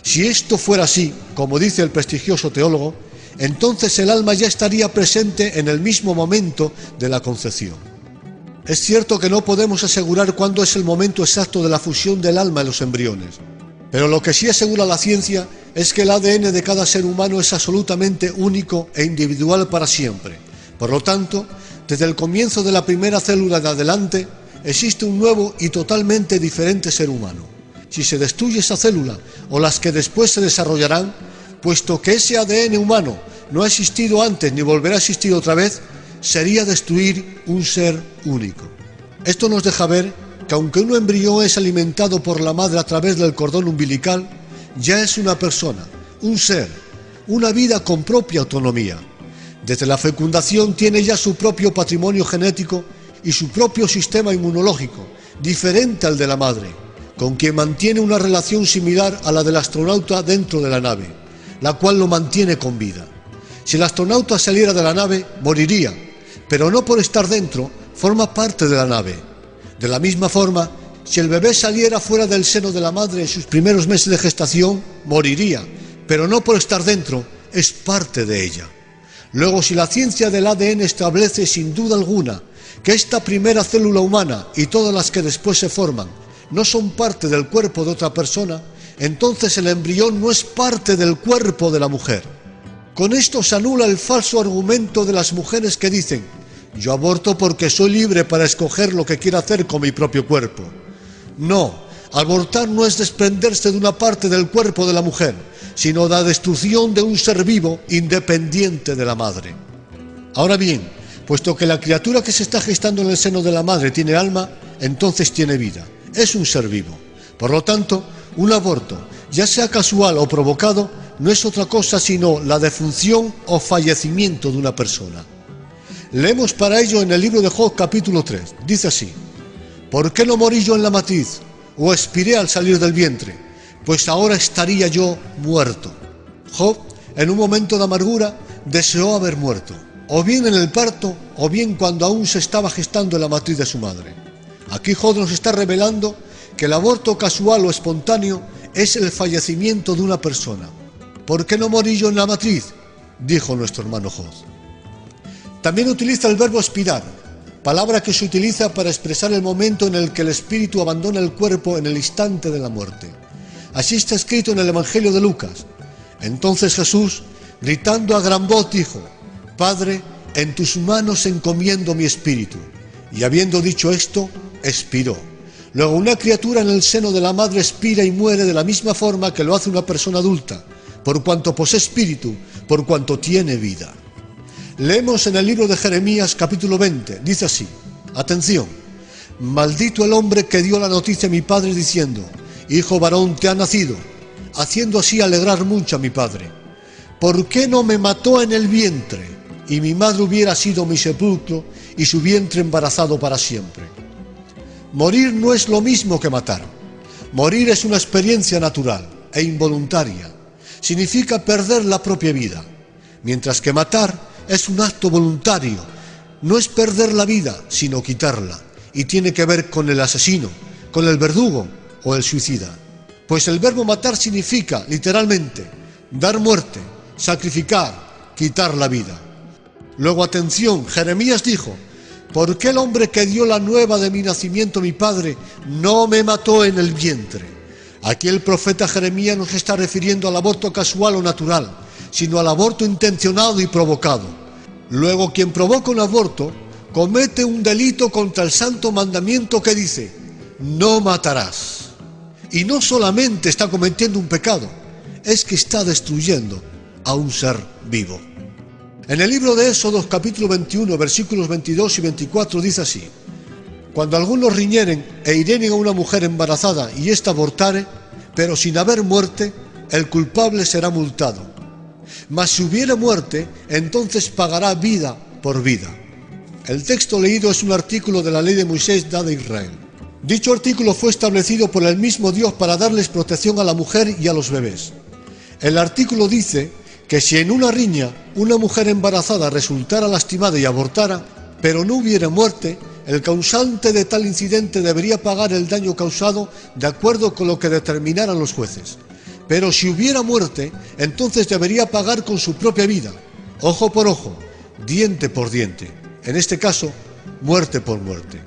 si esto fuera así, como dice el prestigioso teólogo, entonces el alma ya estaría presente en el mismo momento de la concepción. Es cierto que no podemos asegurar cuándo es el momento exacto de la fusión del alma en los embriones, pero lo que sí asegura la ciencia es que el ADN de cada ser humano es absolutamente único e individual para siempre. Por lo tanto, desde el comienzo de la primera célula en adelante, existe un nuevo y totalmente diferente ser humano. Si se destruye esa célula o las que después se desarrollarán, puesto que ese ADN humano no ha existido antes ni volverá a existir otra vez, sería destruir un ser único. Esto nos deja ver que aunque un embrión es alimentado por la madre a través del cordón umbilical, ya es una persona, un ser, una vida con propia autonomía. Desde la fecundación tiene ya su propio patrimonio genético y su propio sistema inmunológico, diferente al de la madre, con quien mantiene una relación similar a la del astronauta dentro de la nave, la cual lo mantiene con vida. Si el astronauta saliera de la nave, moriría, pero no por estar dentro, forma parte de la nave. De la misma forma, si el bebé saliera fuera del seno de la madre en sus primeros meses de gestación, moriría, pero no por estar dentro, es parte de ella. Luego, si la ciencia del ADN establece sin duda alguna que esta primera célula humana y todas las que después se forman no son parte del cuerpo de otra persona, entonces el embrión no es parte del cuerpo de la mujer. Con esto se anula el falso argumento de las mujeres que dicen: yo aborto porque soy libre para escoger lo que quiero hacer con mi propio cuerpo. No, abortar no es desprenderse de una parte del cuerpo de la mujer, sino la destrucción de un ser vivo independiente de la madre. Ahora bien, puesto que la criatura que se está gestando en el seno de la madre tiene alma, entonces tiene vida, es un ser vivo. Por lo tanto, un aborto, ya sea casual o provocado, no es otra cosa sino la defunción o fallecimiento de una persona. Leemos para ello en el libro de Job capítulo 3, dice así: ¿por qué no morí yo en la matriz, o expiré al salir del vientre? Pues ahora estaría yo muerto. Job, en un momento de amargura, deseó haber muerto, o bien en el parto, o bien cuando aún se estaba gestando en la matriz de su madre. Aquí Job nos está revelando que el aborto casual o espontáneo es el fallecimiento de una persona. ¿Por qué no morí yo en la matriz?, dijo nuestro hermano Job. También utiliza el verbo expirar, palabra que se utiliza para expresar el momento en el que el espíritu abandona el cuerpo en el instante de la muerte. Así está escrito en el Evangelio de Lucas. Entonces Jesús, gritando a gran voz, dijo: Padre, en tus manos encomiendo mi espíritu. Y habiendo dicho esto, expiró. Luego una criatura en el seno de la madre expira y muere de la misma forma que lo hace una persona adulta, por cuanto posee espíritu, por cuanto tiene vida. Leemos en el libro de Jeremías capítulo 20, dice así: atención, maldito el hombre que dio la noticia a mi padre diciendo: hijo varón te ha nacido, haciendo así alegrar mucho a mi padre. ¿Por qué no me mató en el vientre? Y mi madre hubiera sido mi sepulcro y su vientre embarazado para siempre. Morir no es lo mismo que matar. Morir es una experiencia natural e involuntaria. Significa perder la propia vida, mientras que matar es un acto voluntario. No es perder la vida, sino quitarla, y tiene que ver con el asesino, con el verdugo o el suicida. Pues el verbo matar significa, literalmente, dar muerte, sacrificar, quitar la vida. Luego, atención, Jeremías dijo ¿Por qué el hombre que dio la nueva de mi nacimiento, mi padre, no me mató en el vientre? Aquí el profeta Jeremías no se está refiriendo al aborto casual o natural, sino al aborto intencionado y provocado. Luego, quien provoca un aborto comete un delito contra el santo mandamiento que dice: no matarás. Y no solamente está cometiendo un pecado, es que está destruyendo a un ser vivo. En el libro de Éxodo, capítulo 21, versículos 22 y 24, dice así: cuando algunos riñeren e hirieren a una mujer embarazada y ésta abortare, pero sin haber muerte, el culpable será multado. Mas si hubiere muerte, entonces pagará vida por vida. El texto leído es un artículo de la ley de Moisés dada a Israel. Dicho artículo fue establecido por el mismo Dios para darles protección a la mujer y a los bebés. El artículo dice que si en una riña una mujer embarazada resultara lastimada y abortara, pero no hubiera muerte, el causante de tal incidente debería pagar el daño causado de acuerdo con lo que determinaran los jueces. Pero si hubiera muerte, entonces debería pagar con su propia vida, ojo por ojo, diente por diente, en este caso, muerte por muerte.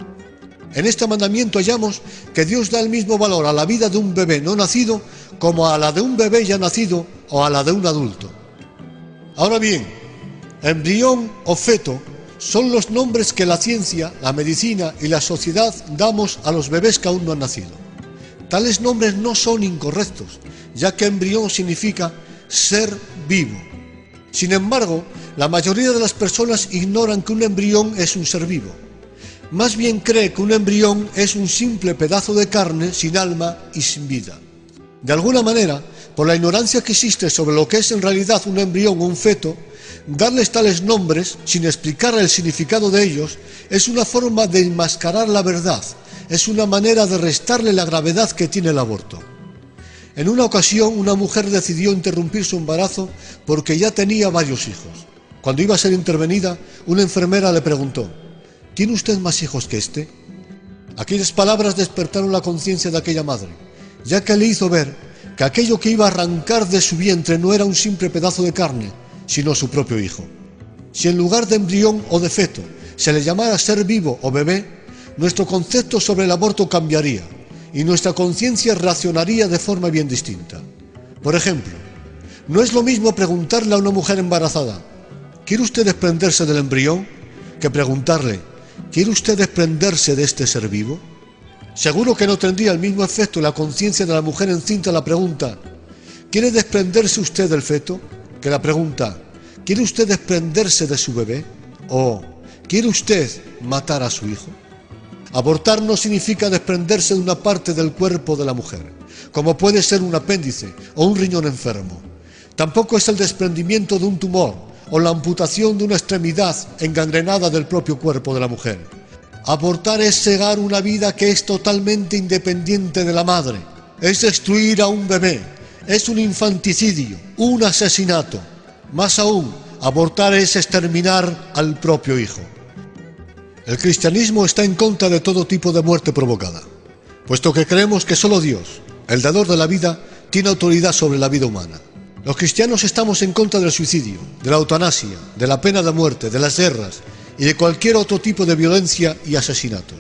En este mandamiento hallamos que Dios da el mismo valor a la vida de un bebé no nacido como a la de un bebé ya nacido o a la de un adulto. Ahora bien, embrión o feto son los nombres que la ciencia, la medicina y la sociedad damos a los bebés que aún no han nacido. Tales nombres no son incorrectos, ya que embrión significa ser vivo. Sin embargo, la mayoría de las personas ignoran que un embrión es un ser vivo. Más bien cree que un embrión es un simple pedazo de carne sin alma y sin vida. De alguna manera, por la ignorancia que existe sobre lo que es en realidad un embrión o un feto, darles tales nombres, sin explicar el significado de ellos, es una forma de enmascarar la verdad, es una manera de restarle la gravedad que tiene el aborto. En una ocasión, una mujer decidió interrumpir su embarazo porque ya tenía varios hijos. Cuando iba a ser intervenida, una enfermera le preguntó: ¿tiene usted más hijos que este? Aquellas palabras despertaron la conciencia de aquella madre, ya que le hizo ver que aquello que iba a arrancar de su vientre no era un simple pedazo de carne, sino su propio hijo. Si en lugar de embrión o de feto se le llamara ser vivo o bebé, nuestro concepto sobre el aborto cambiaría y nuestra conciencia reaccionaría de forma bien distinta. Por ejemplo, no es lo mismo preguntarle a una mujer embarazada: ¿quiere usted desprenderse del embrión?, que preguntarle: ¿quiere usted desprenderse de este ser vivo? Seguro que no tendría el mismo efecto en la conciencia de la mujer encinta la pregunta: ¿quiere desprenderse usted del feto?, que la pregunta: ¿quiere usted desprenderse de su bebé? O ¿quiere usted matar a su hijo? Abortar no significa desprenderse de una parte del cuerpo de la mujer, como puede ser un apéndice o un riñón enfermo. Tampoco es el desprendimiento de un tumor o la amputación de una extremidad engangrenada del propio cuerpo de la mujer. Abortar es cegar una vida que es totalmente independiente de la madre, es destruir a un bebé, es un infanticidio, un asesinato. Más aún, abortar es exterminar al propio hijo. El cristianismo está en contra de todo tipo de muerte provocada, puesto que creemos que solo Dios, el dador de la vida, tiene autoridad sobre la vida humana. Los cristianos estamos en contra del suicidio, de la eutanasia, de la pena de muerte, de las guerras y de cualquier otro tipo de violencia y asesinatos.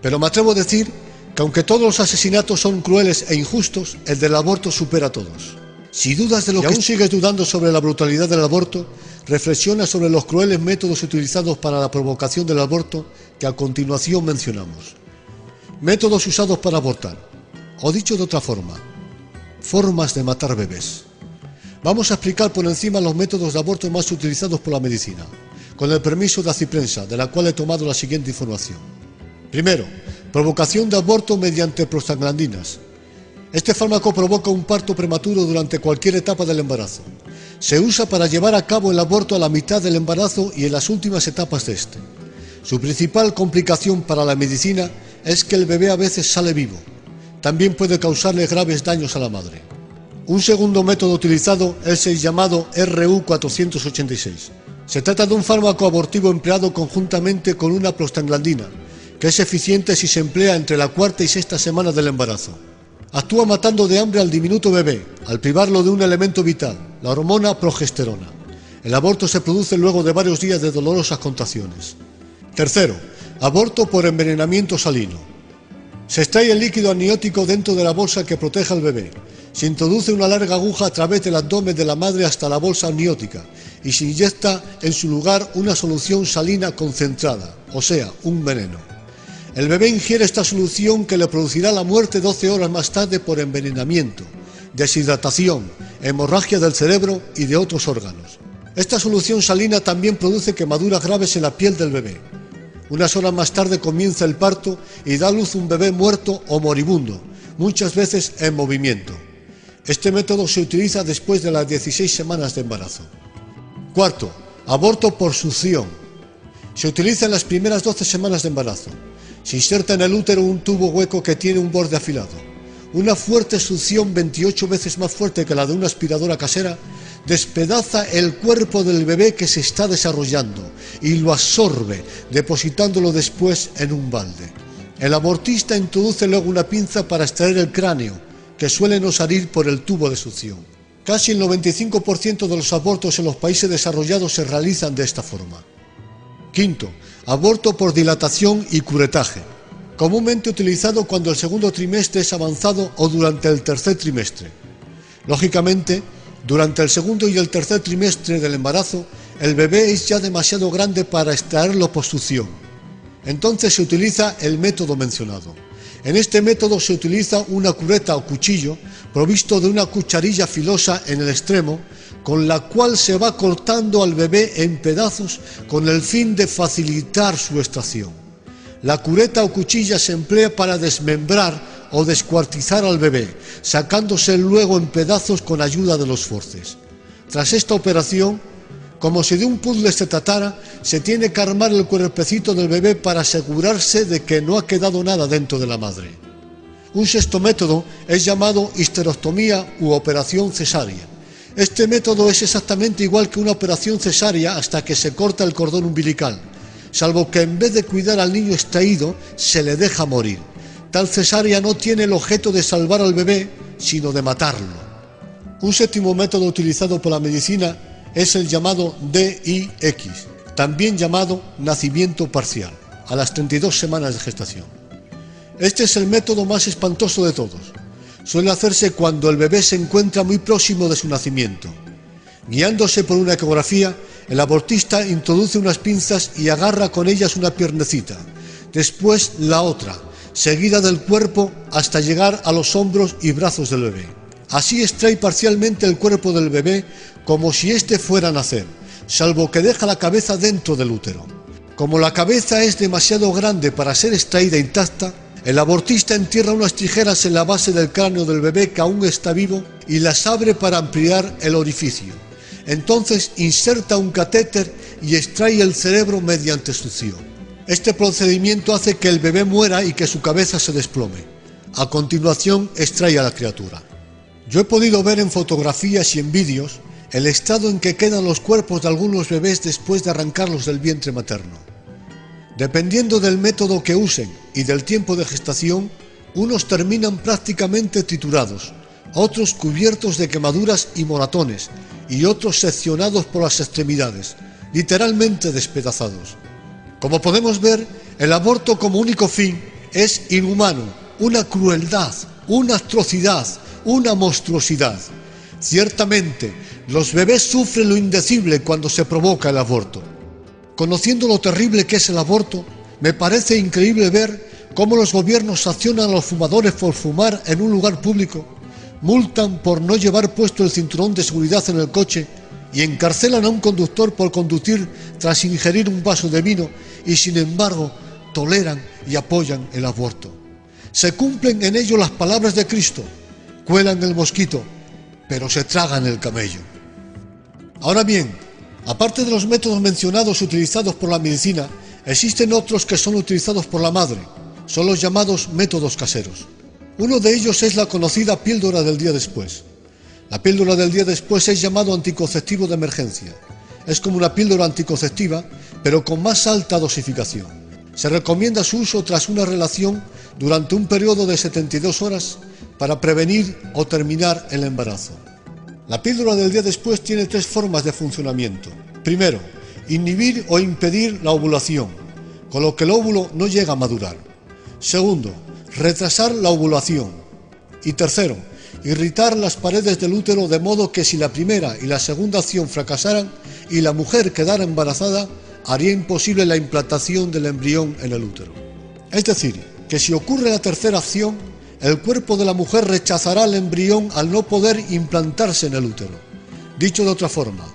Pero me atrevo a decir que aunque todos los asesinatos son crueles e injustos, el del aborto supera a todos. Si dudas de lo que aún sigues dudando sobre la brutalidad del aborto, reflexiona sobre los crueles métodos utilizados para la provocación del aborto que a continuación mencionamos. Métodos usados para abortar, o dicho de otra forma, formas de matar bebés. Vamos a explicar por encima los métodos de aborto más utilizados por la medicina, con el permiso de Aciprensa, de la cual he tomado la siguiente información. Primero, provocación de aborto mediante prostaglandinas. Este fármaco provoca un parto prematuro durante cualquier etapa del embarazo. Se usa para llevar a cabo el aborto a la mitad del embarazo y en las últimas etapas de este. Su principal complicación para la medicina es que el bebé a veces sale vivo. También puede causarle graves daños a la madre. Un segundo método utilizado es el llamado RU486. Se trata de un fármaco abortivo empleado conjuntamente con una prostaglandina, que es eficiente si se emplea entre la cuarta y sexta semana del embarazo. Actúa matando de hambre al diminuto bebé, al privarlo de un elemento vital, la hormona progesterona. El aborto se produce luego de varios días de dolorosas contracciones. Tercero, Aborto por envenenamiento salino. Se extrae el líquido amniótico dentro de la bolsa que protege al bebé. Se introduce una larga aguja a través del abdomen de la madre hasta la bolsa amniótica y se inyecta en su lugar una solución salina concentrada, o sea, un veneno. El bebé ingiere esta solución que le producirá la muerte 12 horas más tarde por envenenamiento, deshidratación, hemorragia del cerebro y de otros órganos. Esta solución salina también produce quemaduras graves en la piel del bebé. Unas horas más tarde comienza el parto y da a luz un bebé muerto o moribundo, muchas veces en movimiento. Este método se utiliza después de las 16 semanas de embarazo. Cuarto, aborto por succión. Se utiliza en las primeras 12 semanas de embarazo. Se inserta en el útero un tubo hueco que tiene un borde afilado. Una fuerte succión 28 veces más fuerte que la de una aspiradora casera despedaza el cuerpo del bebé que se está desarrollando y lo absorbe, depositándolo después en un balde. El abortista introduce luego una pinza para extraer el cráneo, que suele no salir por el tubo de succión. Casi el 95% de los abortos en los países desarrollados se realizan de esta forma. Quinto, aborto por dilatación y curetaje. Comúnmente utilizado cuando el segundo trimestre es avanzado o durante el tercer trimestre. Lógicamente, durante el segundo y el tercer trimestre del embarazo, el bebé es ya demasiado grande para extraerlo por succión. Entonces se utiliza el método mencionado. En este método se utiliza una cureta o cuchillo provisto de una cucharilla filosa en el extremo, con la cual se va cortando al bebé en pedazos con el fin de facilitar su extracción. La cureta o cuchilla se emplea para desmembrar o descuartizar al bebé, sacándose luego en pedazos con ayuda de los forceps. Tras esta operación, como si de un puzzle se tratara, se tiene que armar el cuerpecito del bebé para asegurarse de que no ha quedado nada dentro de la madre. Un sexto método es llamado histerectomía u operación cesárea. Este método es exactamente igual que una operación cesárea hasta que se corta el cordón umbilical, salvo que en vez de cuidar al niño extraído, se le deja morir. Tal cesárea no tiene el objeto de salvar al bebé, sino de matarlo. Un séptimo método utilizado por la medicina es el llamado DIX, también llamado nacimiento parcial, a las 32 semanas de gestación. Este es el método más espantoso de todos. Suele hacerse cuando el bebé se encuentra muy próximo de su nacimiento. Guiándose por una ecografía, el abortista introduce unas pinzas y agarra con ellas una piernecita, después la otra, seguida del cuerpo hasta llegar a los hombros y brazos del bebé. Así extrae parcialmente el cuerpo del bebé como si éste fuera a nacer, salvo que deja la cabeza dentro del útero. Como la cabeza es demasiado grande para ser extraída intacta, el abortista entierra unas tijeras en la base del cráneo del bebé que aún está vivo y las abre para ampliar el orificio. Entonces inserta un catéter y extrae el cerebro mediante succión. Este procedimiento hace que el bebé muera y que su cabeza se desplome. A continuación extrae a la criatura. Yo he podido ver en fotografías y en vídeos el estado en que quedan los cuerpos de algunos bebés después de arrancarlos del vientre materno. Dependiendo del método que usen y del tiempo de gestación, unos terminan prácticamente triturados, otros cubiertos de quemaduras y moratones, y otros seccionados por las extremidades, literalmente despedazados. Como podemos ver, el aborto como único fin es inhumano, una crueldad, una atrocidad, una monstruosidad. Ciertamente, los bebés sufren lo indecible cuando se provoca el aborto. Conociendo lo terrible que es el aborto, me parece increíble ver cómo los gobiernos accionan a los fumadores por fumar en un lugar público, multan por no llevar puesto el cinturón de seguridad en el coche y encarcelan a un conductor por conducir tras ingerir un vaso de vino y sin embargo toleran y apoyan el aborto. Se cumplen en ello las palabras de Cristo: cuelan el mosquito, pero se tragan el camello. Ahora bien, aparte de los métodos mencionados utilizados por la medicina, existen otros que son utilizados por la madre. Son los llamados métodos caseros. Uno de ellos es la conocida píldora del día después. La píldora del día después es llamado anticonceptivo de emergencia. Es como una píldora anticonceptiva, pero con más alta dosificación. Se recomienda su uso tras una relación durante un periodo de 72 horas para prevenir o terminar el embarazo. La píldora del día después tiene 3 formas de funcionamiento. Primero, inhibir o impedir la ovulación. con lo que el óvulo no llega a madurar. Segundo, retrasar la ovulación. Y tercero, irritar las paredes del útero de modo que si la primera y la segunda acción fracasaran y la mujer quedara embarazada, haría imposible la implantación del embrión en el útero. Es decir, que si ocurre la tercera acción, el cuerpo de la mujer rechazará el embrión al no poder implantarse en el útero. Dicho de otra forma,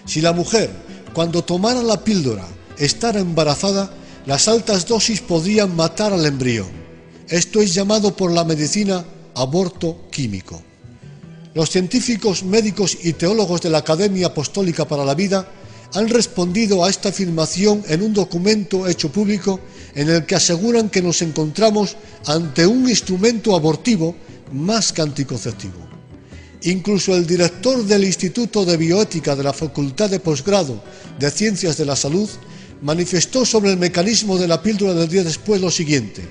si la mujer, cuando tomara la píldora, estara embarazada, las altas dosis podrían matar al embrión. Esto es llamado por la medicina aborto químico. Los científicos, médicos y teólogos de la Academia Apostólica para la Vida han respondido a esta afirmación en un documento hecho público en el que aseguran que nos encontramos ante un instrumento abortivo más que anticonceptivo. Incluso el director del Instituto de Bioética de la Facultad de Posgrado de Ciencias de la Salud manifestó sobre el mecanismo de la píldora del día después lo siguiente: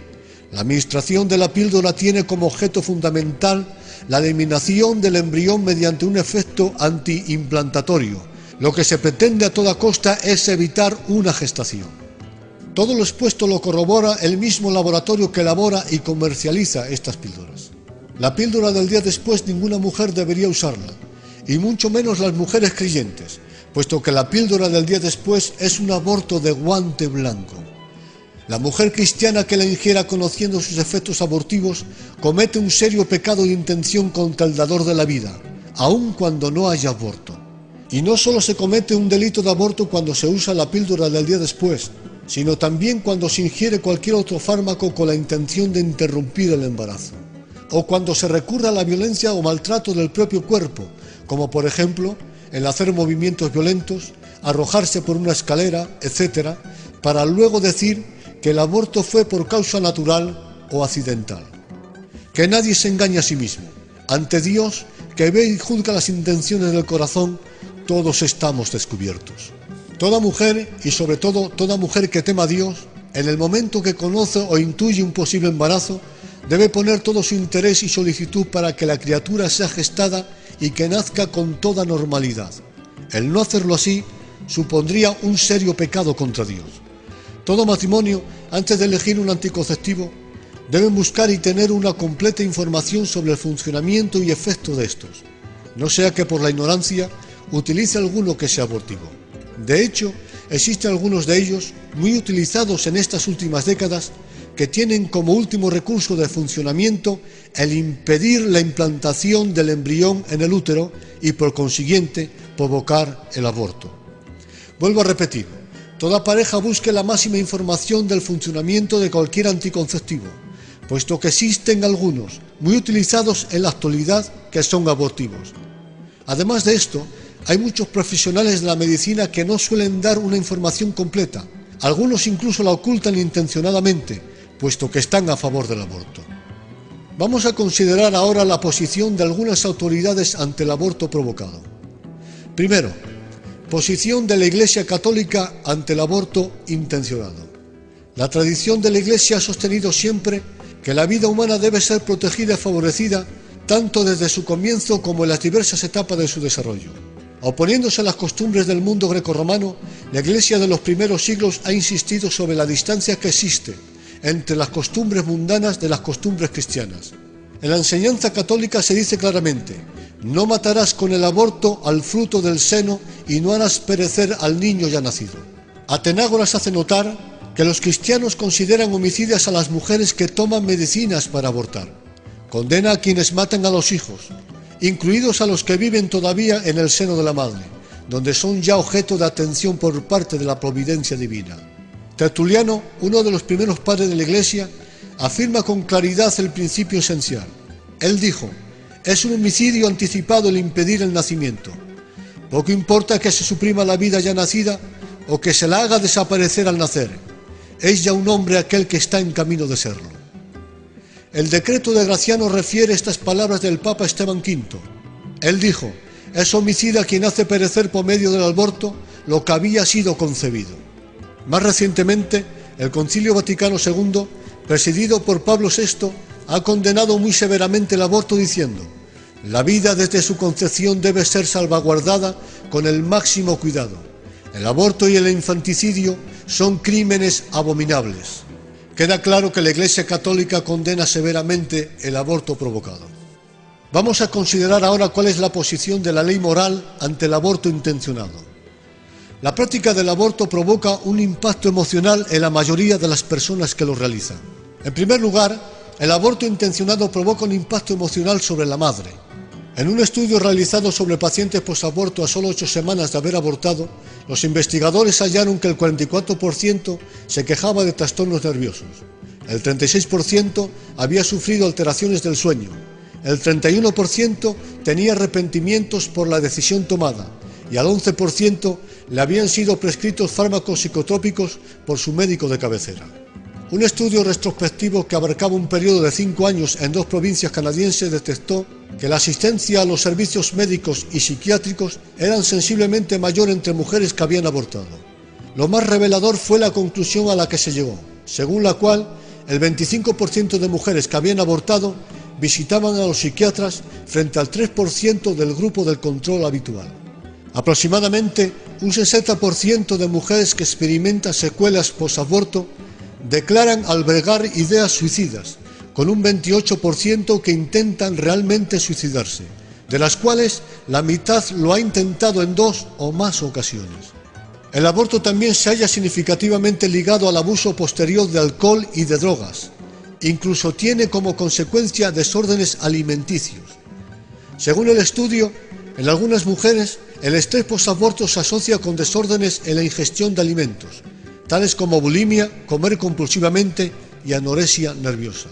la administración de la píldora tiene como objeto fundamental la eliminación del embrión mediante un efecto antiimplantatorio. Lo que se pretende a toda costa es evitar una gestación. Todo lo expuesto lo corrobora el mismo laboratorio que elabora y comercializa estas píldoras. La píldora del día después ninguna mujer debería usarla, y mucho menos las mujeres creyentes, puesto que la píldora del día después es un aborto de guante blanco. La mujer cristiana que la ingiera conociendo sus efectos abortivos comete un serio pecado de intención contra el dador de la vida, aun cuando no haya aborto. Y no solo se comete un delito de aborto cuando se usa la píldora del día después, sino también cuando se ingiere cualquier otro fármaco con la intención de interrumpir el embarazo, o cuando se recurre a la violencia o maltrato del propio cuerpo, como por ejemplo el hacer movimientos violentos, arrojarse por una escalera, etc., para luego decir que el aborto fue por causa natural o accidental. Que nadie se engañe a sí mismo. Ante Dios, que ve y juzga las intenciones del corazón, todos estamos descubiertos. Toda mujer, y sobre todo toda mujer que tema a Dios, en el momento que conoce o intuye un posible embarazo, debe poner todo su interés y solicitud para que la criatura sea gestada y que nazca con toda normalidad. El no hacerlo así supondría un serio pecado contra Dios. Todo matrimonio, antes de elegir un anticonceptivo, deben buscar y tener una completa información sobre el funcionamiento y efecto de estos, no sea que por la ignorancia utilice alguno que sea abortivo. De hecho, existen algunos de ellos, muy utilizados en estas últimas décadas, que tienen como último recurso de funcionamiento el impedir la implantación del embrión en el útero y por consiguiente provocar el aborto. Vuelvo a repetir, toda pareja busque la máxima información del funcionamiento de cualquier anticonceptivo, puesto que existen algunos muy utilizados en la actualidad que son abortivos. Además de esto, hay muchos profesionales de la medicina que no suelen dar una información completa. Algunos incluso la ocultan intencionadamente, puesto que están a favor del aborto. Vamos a considerar ahora la posición de algunas autoridades ante el aborto provocado. Primero, posición de la Iglesia Católica ante el aborto intencionado. La tradición de la Iglesia ha sostenido siempre que la vida humana debe ser protegida y favorecida tanto desde su comienzo como en las diversas etapas de su desarrollo. Oponiéndose a las costumbres del mundo grecorromano, la Iglesia de los primeros siglos ha insistido sobre la distancia que existe entre las costumbres mundanas de las costumbres cristianas. En la enseñanza católica se dice claramente: no matarás con el aborto al fruto del seno y no harás perecer al niño ya nacido. Atenágoras hace notar que los cristianos consideran homicidas a las mujeres que toman medicinas para abortar. Condena a quienes matan a los hijos, incluidos a los que viven todavía en el seno de la madre, donde son ya objeto de atención por parte de la providencia divina. Tertuliano, uno de los primeros padres de la Iglesia, afirma con claridad el principio esencial. Él dijo: es un homicidio anticipado el impedir el nacimiento. Poco importa que se suprima la vida ya nacida o que se la haga desaparecer al nacer. Es ya un hombre aquel que está en camino de serlo. El decreto de Graciano refiere estas palabras del Papa Esteban V. Él dijo: es homicida quien hace perecer por medio del aborto lo que había sido concebido. Más recientemente, el Concilio Vaticano II, presidido por Pablo VI, ha condenado muy severamente el aborto diciendo: la vida desde su concepción debe ser salvaguardada con el máximo cuidado. El aborto y el infanticidio son crímenes abominables. Queda claro que la Iglesia Católica condena severamente el aborto provocado. Vamos a considerar ahora cuál es la posición de la ley moral ante el aborto intencionado. La práctica del aborto provoca un impacto emocional en la mayoría de las personas que lo realizan. En primer lugar, el aborto intencionado provoca un impacto emocional sobre la madre. En un estudio realizado sobre pacientes posaborto a solo 8 semanas de haber abortado, los investigadores hallaron que el 44% se quejaba de trastornos nerviosos, el 36% había sufrido alteraciones del sueño, el 31% tenía arrepentimientos por la decisión tomada y al 11% le habían sido prescritos fármacos psicotrópicos por su médico de cabecera. Un estudio retrospectivo que abarcaba un periodo de 5 años en 2 provincias canadienses detectó que la asistencia a los servicios médicos y psiquiátricos eran sensiblemente mayor entre mujeres que habían abortado. Lo más revelador fue la conclusión a la que se llegó, según la cual el 25% de mujeres que habían abortado visitaban a los psiquiatras frente al 3% del grupo del control habitual. Aproximadamente un 60% de mujeres que experimentan secuelas posaborto declaran albergar ideas suicidas, con un 28% que intentan realmente suicidarse, de las cuales la mitad lo ha intentado en 2 o más ocasiones. El aborto también se halla significativamente ligado al abuso posterior de alcohol y de drogas. Incluso tiene como consecuencia desórdenes alimenticios. Según el estudio, en algunas mujeres el estrés posaborto se asocia con desórdenes en la ingestión de alimentos, tales como bulimia, comer compulsivamente y anorexia nerviosa.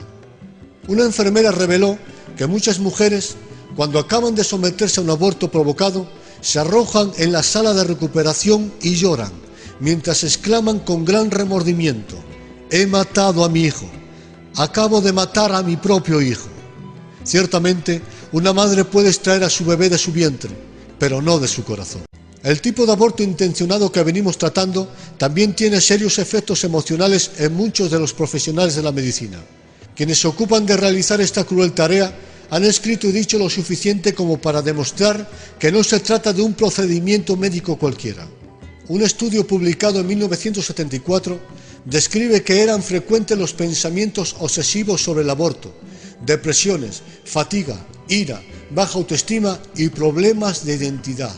Una enfermera reveló que muchas mujeres, cuando acaban de someterse a un aborto provocado, se arrojan en la sala de recuperación y lloran, mientras exclaman con gran remordimiento: «He matado a mi hijo, acabo de matar a mi propio hijo». Ciertamente, una madre puede extraer a su bebé de su vientre, pero no de su corazón. El tipo de aborto intencionado que venimos tratando también tiene serios efectos emocionales en muchos de los profesionales de la medicina. Quienes se ocupan de realizar esta cruel tarea han escrito y dicho lo suficiente como para demostrar que no se trata de un procedimiento médico cualquiera. Un estudio publicado en 1974 describe que eran frecuentes los pensamientos obsesivos sobre el aborto, depresiones, fatiga, ira, baja autoestima y problemas de identidad.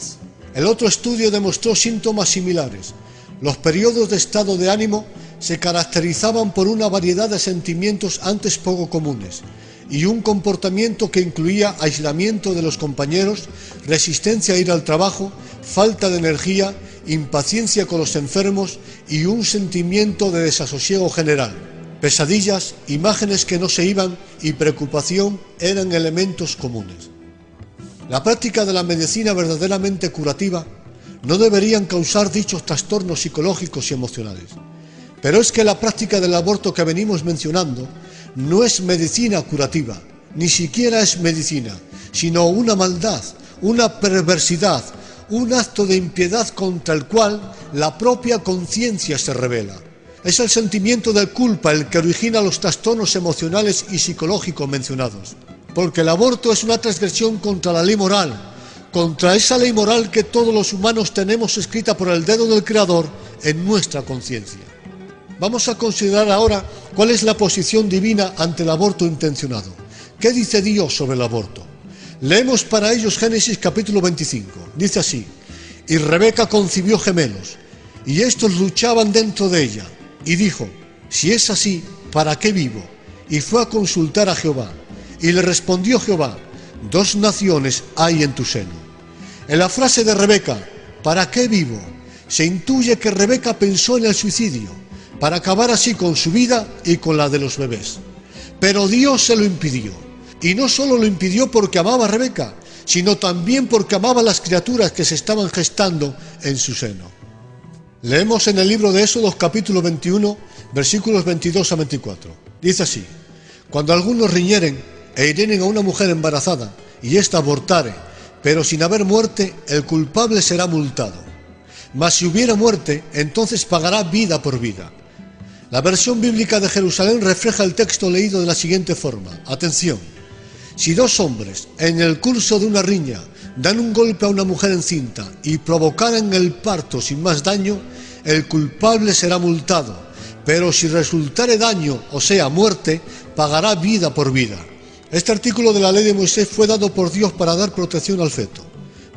El otro estudio demostró síntomas similares. Los periodos de estado de ánimo se caracterizaban por una variedad de sentimientos antes poco comunes y un comportamiento que incluía aislamiento de los compañeros, resistencia a ir al trabajo, falta de energía, impaciencia con los enfermos y un sentimiento de desasosiego general. Pesadillas, imágenes que no se iban y preocupación eran elementos comunes. La práctica de la medicina verdaderamente curativa no deberían causar dichos trastornos psicológicos y emocionales. Pero es que la práctica del aborto que venimos mencionando no es medicina curativa, ni siquiera es medicina, sino una maldad, una perversidad, un acto de impiedad contra el cual la propia conciencia se rebela. Es el sentimiento de culpa el que origina los trastornos emocionales y psicológicos mencionados. Porque el aborto es una transgresión contra la ley moral, contra esa ley moral que todos los humanos tenemos escrita por el dedo del Creador en nuestra conciencia. Vamos a considerar ahora cuál es la posición divina ante el aborto intencionado. ¿Qué dice Dios sobre el aborto? Leemos para ellos Génesis capítulo 25. Dice así: «Y Rebeca concibió gemelos, y estos luchaban dentro de ella, y dijo: si es así, ¿para qué vivo? Y fue a consultar a Jehová. Y le respondió Jehová: 2 naciones hay en tu seno». En la frase de Rebeca, ¿para qué vivo?, se intuye que Rebeca pensó en el suicidio, para acabar así con su vida y con la de los bebés. Pero Dios se lo impidió. Y no solo lo impidió porque amaba a Rebeca, sino también porque amaba a las criaturas que se estaban gestando en su seno. Leemos en el libro de Éxodo capítulo 21, versículos 22 a 24. Dice así: «Cuando algunos riñeren e hirieren a una mujer embarazada, y ésta abortare, pero sin haber muerte, el culpable será multado. Mas si hubiera muerte, entonces pagará vida por vida». La versión bíblica de Jerusalén refleja el texto leído de la siguiente forma. Atención: «Si 2 hombres, en el curso de una riña, dan un golpe a una mujer encinta y provocaren el parto sin más daño, el culpable será multado, pero si resultare daño, o sea, muerte, pagará vida por vida. Este artículo de la ley de Moisés fue dado por Dios para dar protección al feto,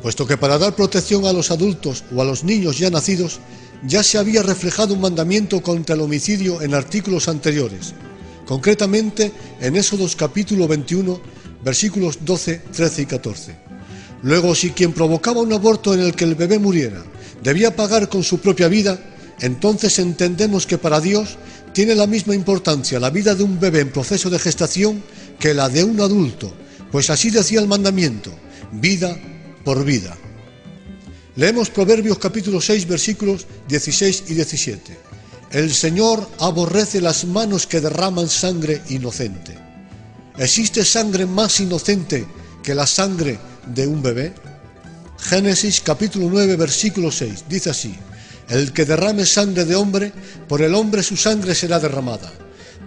puesto que para dar protección a los adultos o a los niños ya nacidos, ya se había reflejado un mandamiento contra el homicidio en artículos anteriores, concretamente en Éxodo capítulo 21, versículos 12, 13 y 14. Luego, si quien provocaba un aborto en el que el bebé muriera debía pagar con su propia vida, entonces entendemos que para Dios tiene la misma importancia la vida de un bebé en proceso de gestación que la de un adulto, pues así decía el mandamiento, vida por vida. Leemos Proverbios capítulo 6, versículos 16 y 17. El Señor aborrece las manos que derraman sangre inocente. ¿Existe sangre más inocente que la sangre de un bebé? Génesis capítulo 9, versículo 6, dice así: el que derrame sangre de hombre, por el hombre su sangre será derramada,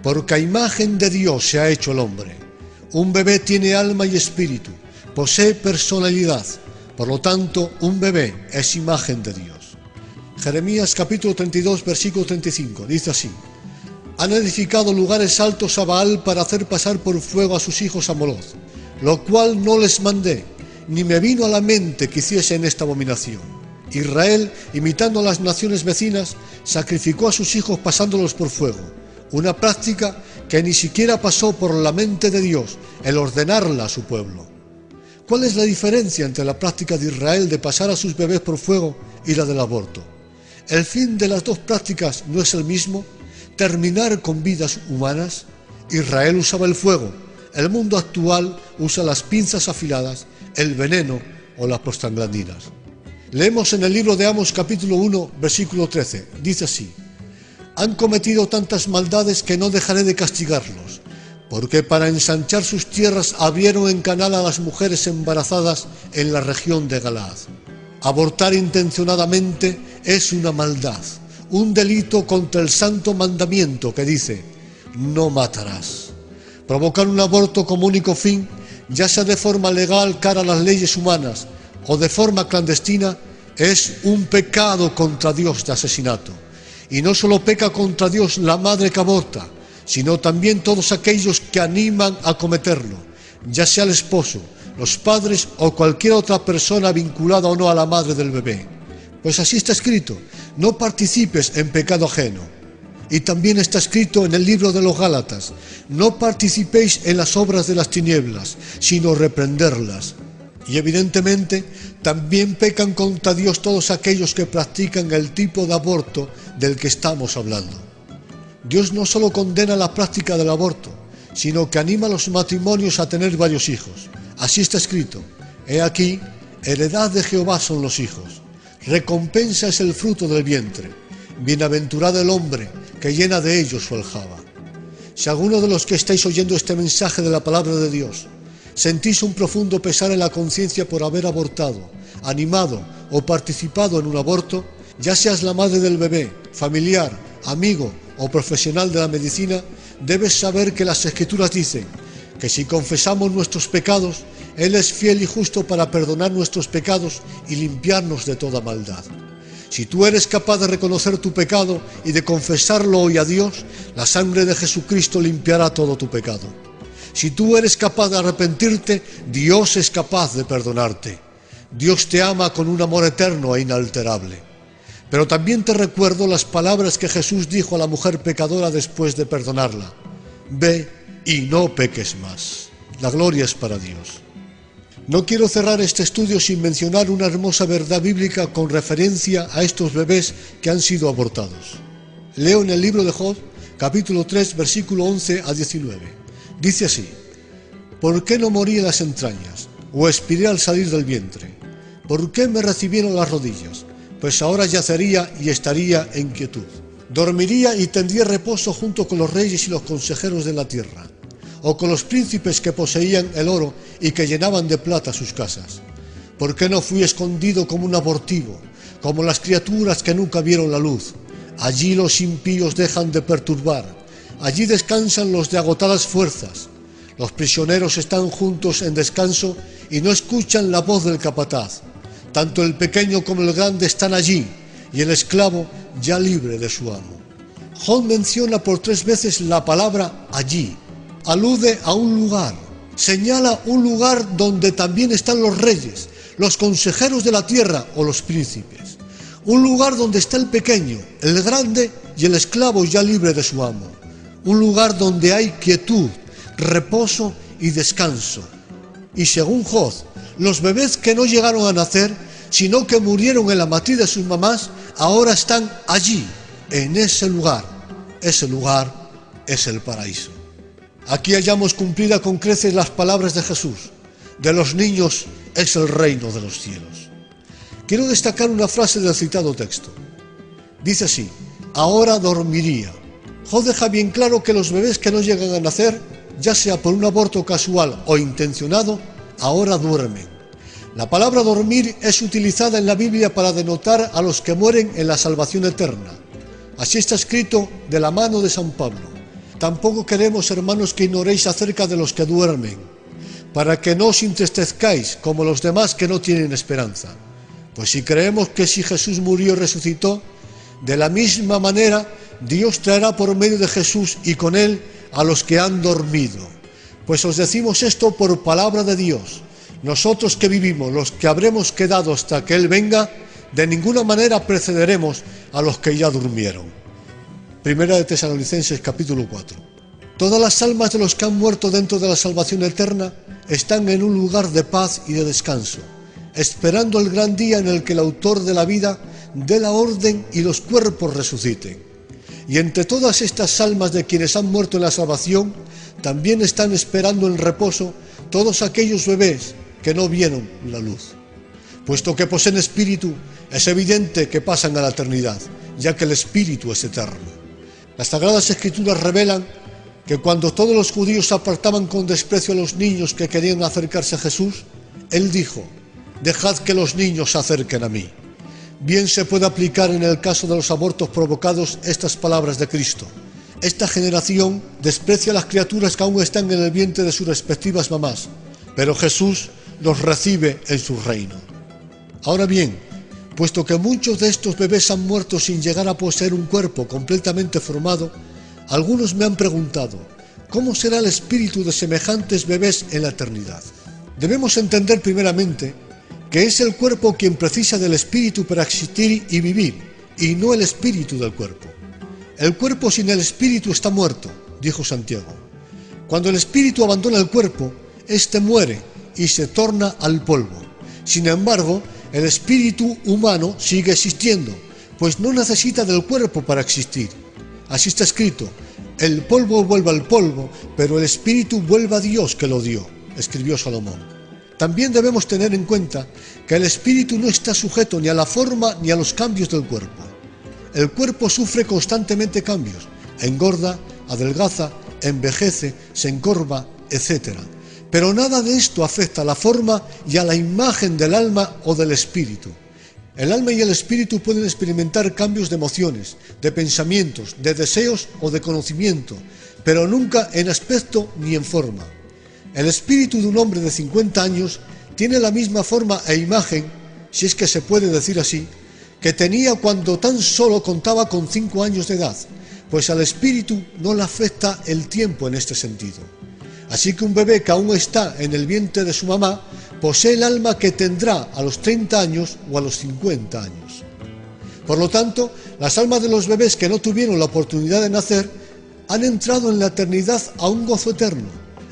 porque a imagen de Dios se ha hecho el hombre. Un bebé tiene alma y espíritu, posee personalidad, por lo tanto, un bebé es imagen de Dios. Jeremías capítulo 32, versículo 35, dice así: han edificado lugares altos a Baal para hacer pasar por fuego a sus hijos a Moloz, lo cual no les mandé, ni me vino a la mente que hiciesen esta abominación. Israel, imitando a las naciones vecinas, sacrificó a sus hijos pasándolos por fuego, una práctica que ni siquiera pasó por la mente de Dios el ordenarla a su pueblo. ¿Cuál es la diferencia entre la práctica de Israel de pasar a sus bebés por fuego y la del aborto? ¿El fin de las dos prácticas no es el mismo? ¿Terminar con vidas humanas? Israel usaba el fuego, el mundo actual usa las pinzas afiladas, el veneno o las prostaglandinas. Leemos en el libro de Amos capítulo 1, versículo 13, dice así: han cometido tantas maldades que no dejaré de castigarlos, porque para ensanchar sus tierras abrieron en canal a las mujeres embarazadas en la región de Galaad. Abortar intencionadamente es una maldad, un delito contra el santo mandamiento que dice: no matarás. Provocar un aborto como único fin, ya sea de forma legal cara a las leyes humanas o de forma clandestina, es un pecado contra Dios de asesinato. Y no solo peca contra Dios la madre que aborta, sino también todos aquellos que animan a cometerlo, ya sea el esposo, los padres o cualquier otra persona vinculada o no a la madre del bebé. Pues así está escrito: no participes en pecado ajeno. Y también está escrito en el libro de los Gálatas: no participéis en las obras de las tinieblas, sino reprenderlas. Y evidentemente también pecan contra Dios todos aquellos que practican el tipo de aborto del que estamos hablando. Dios no solo condena la práctica del aborto, sino que anima a los matrimonios a tener varios hijos. Así está escrito: he aquí, heredad de Jehová son los hijos, recompensa es el fruto del vientre, bienaventurado el hombre que llena de ellos su aljaba. Si alguno de los que estáis oyendo este mensaje de la palabra de Dios sentís un profundo pesar en la conciencia por haber abortado, animado o participado en un aborto, ya seas la madre del bebé, familiar, amigo o profesional de la medicina, debes saber que las Escrituras dicen que si confesamos nuestros pecados, Él es fiel y justo para perdonar nuestros pecados y limpiarnos de toda maldad. Si tú eres capaz de reconocer tu pecado y de confesarlo hoy a Dios, la sangre de Jesucristo limpiará todo tu pecado. Si tú eres capaz de arrepentirte, Dios es capaz de perdonarte. Dios te ama con un amor eterno e inalterable. Pero también te recuerdo las palabras que Jesús dijo a la mujer pecadora después de perdonarla: ve y no peques más. La gloria es para Dios. No quiero cerrar este estudio sin mencionar una hermosa verdad bíblica con referencia a estos bebés que han sido abortados. Leo en el libro de Job, capítulo 3, versículo 11 a 19. Dice así: ¿por qué no morí en las entrañas, o expiré al salir del vientre? ¿Por qué me recibieron las rodillas? Pues ahora yacería y estaría en quietud. Dormiría y tendría reposo junto con los reyes y los consejeros de la tierra, o con los príncipes que poseían el oro y que llenaban de plata sus casas. ¿Por qué no fui escondido como un abortivo, como las criaturas que nunca vieron la luz? Allí los impíos dejan de perturbar, allí descansan los de agotadas fuerzas. Los prisioneros están juntos en descanso y no escuchan la voz del capataz. Tanto el pequeño como el grande están allí, y el esclavo ya libre de su amo. Juan menciona por 3 veces la palabra allí, alude a un lugar, señala un lugar donde también están los reyes, los consejeros de la tierra o los príncipes, un lugar donde está el pequeño, el grande y el esclavo ya libre de su amo, un lugar donde hay quietud, reposo y descanso. Y según Job, los bebés que no llegaron a nacer, sino que murieron en la matriz de sus mamás, ahora están allí, en ese lugar. Ese lugar es el paraíso. Aquí hallamos cumplida con creces las palabras de Jesús: de los niños es el reino de los cielos. Quiero destacar una frase del citado texto. Dice así: ahora dormiría. Job deja bien claro que los bebés que no llegan a nacer, ya sea por un aborto casual o intencionado, ahora duermen. La palabra dormir es utilizada en la Biblia para denotar a los que mueren en la salvación eterna. Así está escrito de la mano de San Pablo: tampoco queremos, hermanos, que ignoréis acerca de los que duermen, para que no os entristezcáis como los demás que no tienen esperanza. Pues si creemos que si Jesús murió y resucitó, de la misma manera Dios traerá por medio de Jesús y con él a los que han dormido. Pues os decimos esto por palabra de Dios: nosotros que vivimos, los que habremos quedado hasta que Él venga, de ninguna manera precederemos a los que ya durmieron. Primera de Tesalonicenses capítulo 4. Todas las almas de los que han muerto dentro de la salvación eterna están en un lugar de paz y de descanso, esperando el gran día en el que el autor de la vida dé la orden y los cuerpos resuciten. Y entre todas estas almas de quienes han muerto en la salvación, también están esperando en reposo todos aquellos bebés que no vieron la luz. Puesto que poseen espíritu, es evidente que pasan a la eternidad, ya que el espíritu es eterno. Las Sagradas Escrituras revelan que cuando todos los judíos apartaban con desprecio a los niños que querían acercarse a Jesús, Él dijo: dejad que los niños se acerquen a mí. Bien se puede aplicar en el caso de los abortos provocados estas palabras de Cristo: esta generación desprecia a las criaturas que aún están en el vientre de sus respectivas mamás, pero Jesús los recibe en su reino. Ahora bien, puesto que muchos de estos bebés han muerto sin llegar a poseer un cuerpo completamente formado, algunos me han preguntado: ¿cómo será el espíritu de semejantes bebés en la eternidad? Debemos entender primeramente que es el cuerpo quien precisa del espíritu para existir y vivir, y no el espíritu del cuerpo. El cuerpo sin el espíritu está muerto, dijo Santiago. Cuando el espíritu abandona el cuerpo, éste muere y se torna al polvo. Sin embargo, el espíritu humano sigue existiendo, pues no necesita del cuerpo para existir. Así está escrito: el polvo vuelve al polvo, pero el espíritu vuelve a Dios que lo dio, escribió Salomón. También debemos tener en cuenta que el espíritu no está sujeto ni a la forma ni a los cambios del cuerpo. El cuerpo sufre constantemente cambios: engorda, adelgaza, envejece, se encorva, etc. Pero nada de esto afecta a la forma y a la imagen del alma o del espíritu. El alma y el espíritu pueden experimentar cambios de emociones, de pensamientos, de deseos o de conocimiento, pero nunca en aspecto ni en forma. El espíritu de un hombre de 50 años tiene la misma forma e imagen, si es que se puede decir así, que tenía cuando tan solo contaba con 5 años de edad, pues al espíritu no le afecta el tiempo en este sentido. Así que un bebé que aún está en el vientre de su mamá posee el alma que tendrá a los 30 años o a los 50 años. Por lo tanto, las almas de los bebés que no tuvieron la oportunidad de nacer han entrado en la eternidad a un gozo eterno.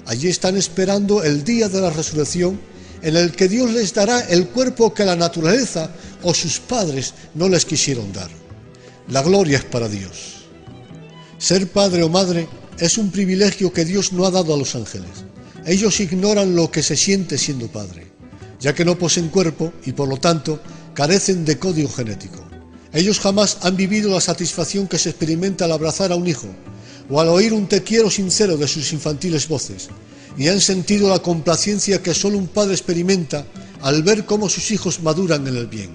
Allí están esperando el día de la resurrección, en el que Dios les dará el cuerpo que la naturaleza o sus padres no les quisieron dar. La gloria es para Dios. Ser padre o madre es un privilegio que Dios no ha dado a los ángeles. Ellos ignoran lo que se siente siendo padre, ya que no poseen cuerpo y por lo tanto carecen de código genético. Ellos jamás han vivido la satisfacción que se experimenta al abrazar a un hijo o al oír un te quiero sincero de sus infantiles voces, ni han sentido la complacencia que solo un padre experimenta al ver cómo sus hijos maduran en el bien.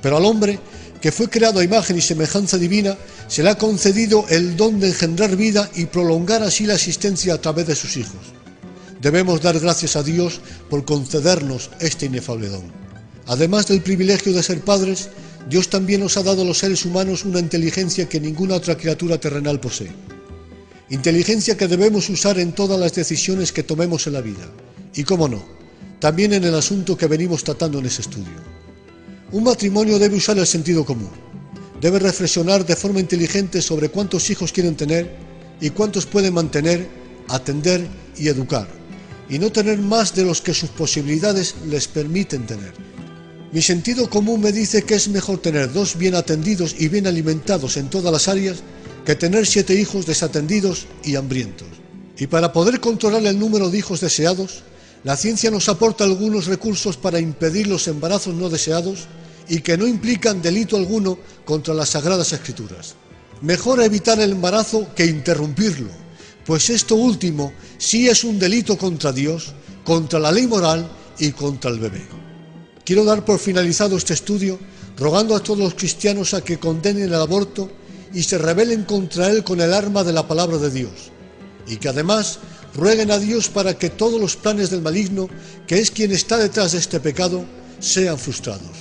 Pero al hombre, que fue creado a imagen y semejanza divina, se le ha concedido el don de engendrar vida y prolongar así la existencia a través de sus hijos. Debemos dar gracias a Dios por concedernos este inefable don. Además del privilegio de ser padres, Dios también nos ha dado a los seres humanos una inteligencia que ninguna otra criatura terrenal posee. Inteligencia que debemos usar en todas las decisiones que tomemos en la vida. Y cómo no, también en el asunto que venimos tratando en ese estudio. Un matrimonio debe usar el sentido común. Debe reflexionar de forma inteligente sobre cuántos hijos quieren tener y cuántos pueden mantener, atender y educar, y no tener más de los que sus posibilidades les permiten tener. Mi sentido común me dice que es mejor tener 2 bien atendidos y bien alimentados en todas las áreas que tener 7 hijos desatendidos y hambrientos. Y para poder controlar el número de hijos deseados, la ciencia nos aporta algunos recursos para impedir los embarazos no deseados y que no implican delito alguno contra las Sagradas Escrituras. Mejor evitar el embarazo que interrumpirlo, pues esto último sí es un delito contra Dios, contra la ley moral y contra el bebé. Quiero dar por finalizado este estudio rogando a todos los cristianos a que condenen el aborto y se rebelen contra él con el arma de la palabra de Dios, y que además rueguen a Dios para que todos los planes del maligno, que es quien está detrás de este pecado, sean frustrados.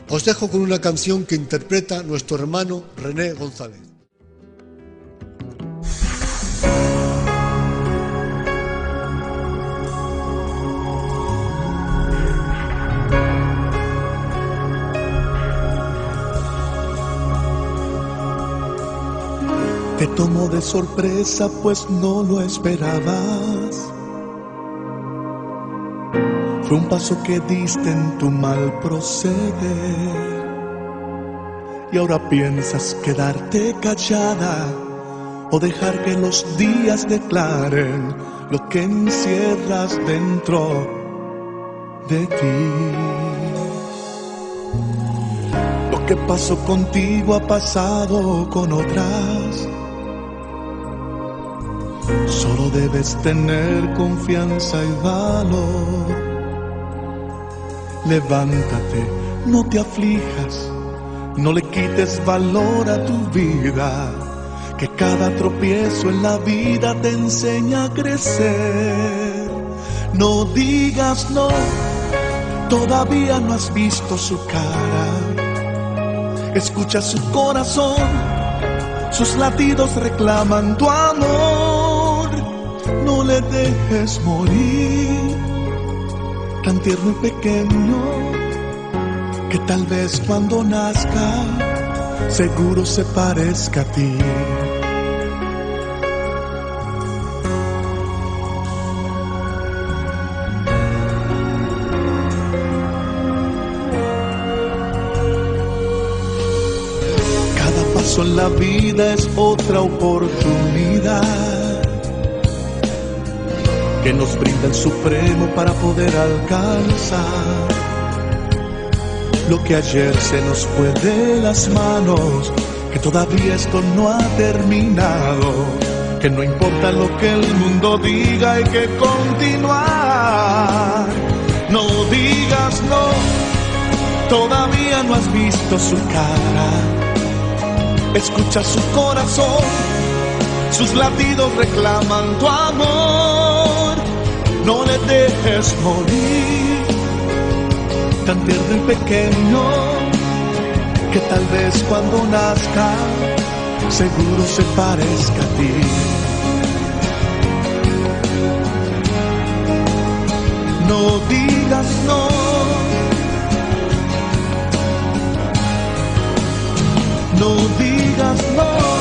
Os dejo con una canción que interpreta nuestro hermano René González. Te tomó de sorpresa, pues no lo esperabas. Fue un paso que diste en tu mal proceder, y ahora piensas quedarte callada o dejar que los días declaren lo que encierras dentro de ti. Lo que pasó contigo ha pasado con otras. Solo debes tener confianza y valor. Levántate, no te aflijas, no le quites valor a tu vida, que cada tropiezo en la vida te enseña a crecer. No digas no, todavía no has visto su cara. Escucha su corazón, sus latidos reclaman tu amor. No le dejes morir, tan tierno y pequeño, que tal vez cuando nazca, seguro se parezca a ti. Cada paso en la vida es otra oportunidad que nos brinda el Supremo para poder alcanzar lo que ayer se nos fue de las manos, que todavía esto no ha terminado, que no importa lo que el mundo diga, hay que continuar. No digas no, todavía no has visto su cara. Escucha su corazón, sus latidos reclaman tu amor. No le dejes morir, tan tierno y pequeño, que tal vez cuando nazca, seguro se parezca a ti. No digas no, no digas no.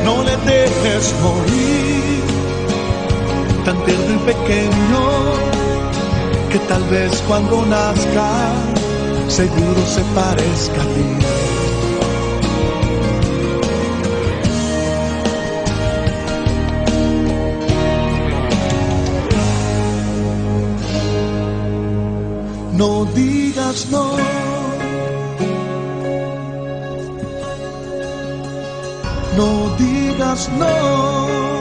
No le dejes morir, tan tierno y pequeño, que tal vez cuando nazca, seguro se parezca a ti. No digas no, no digas no.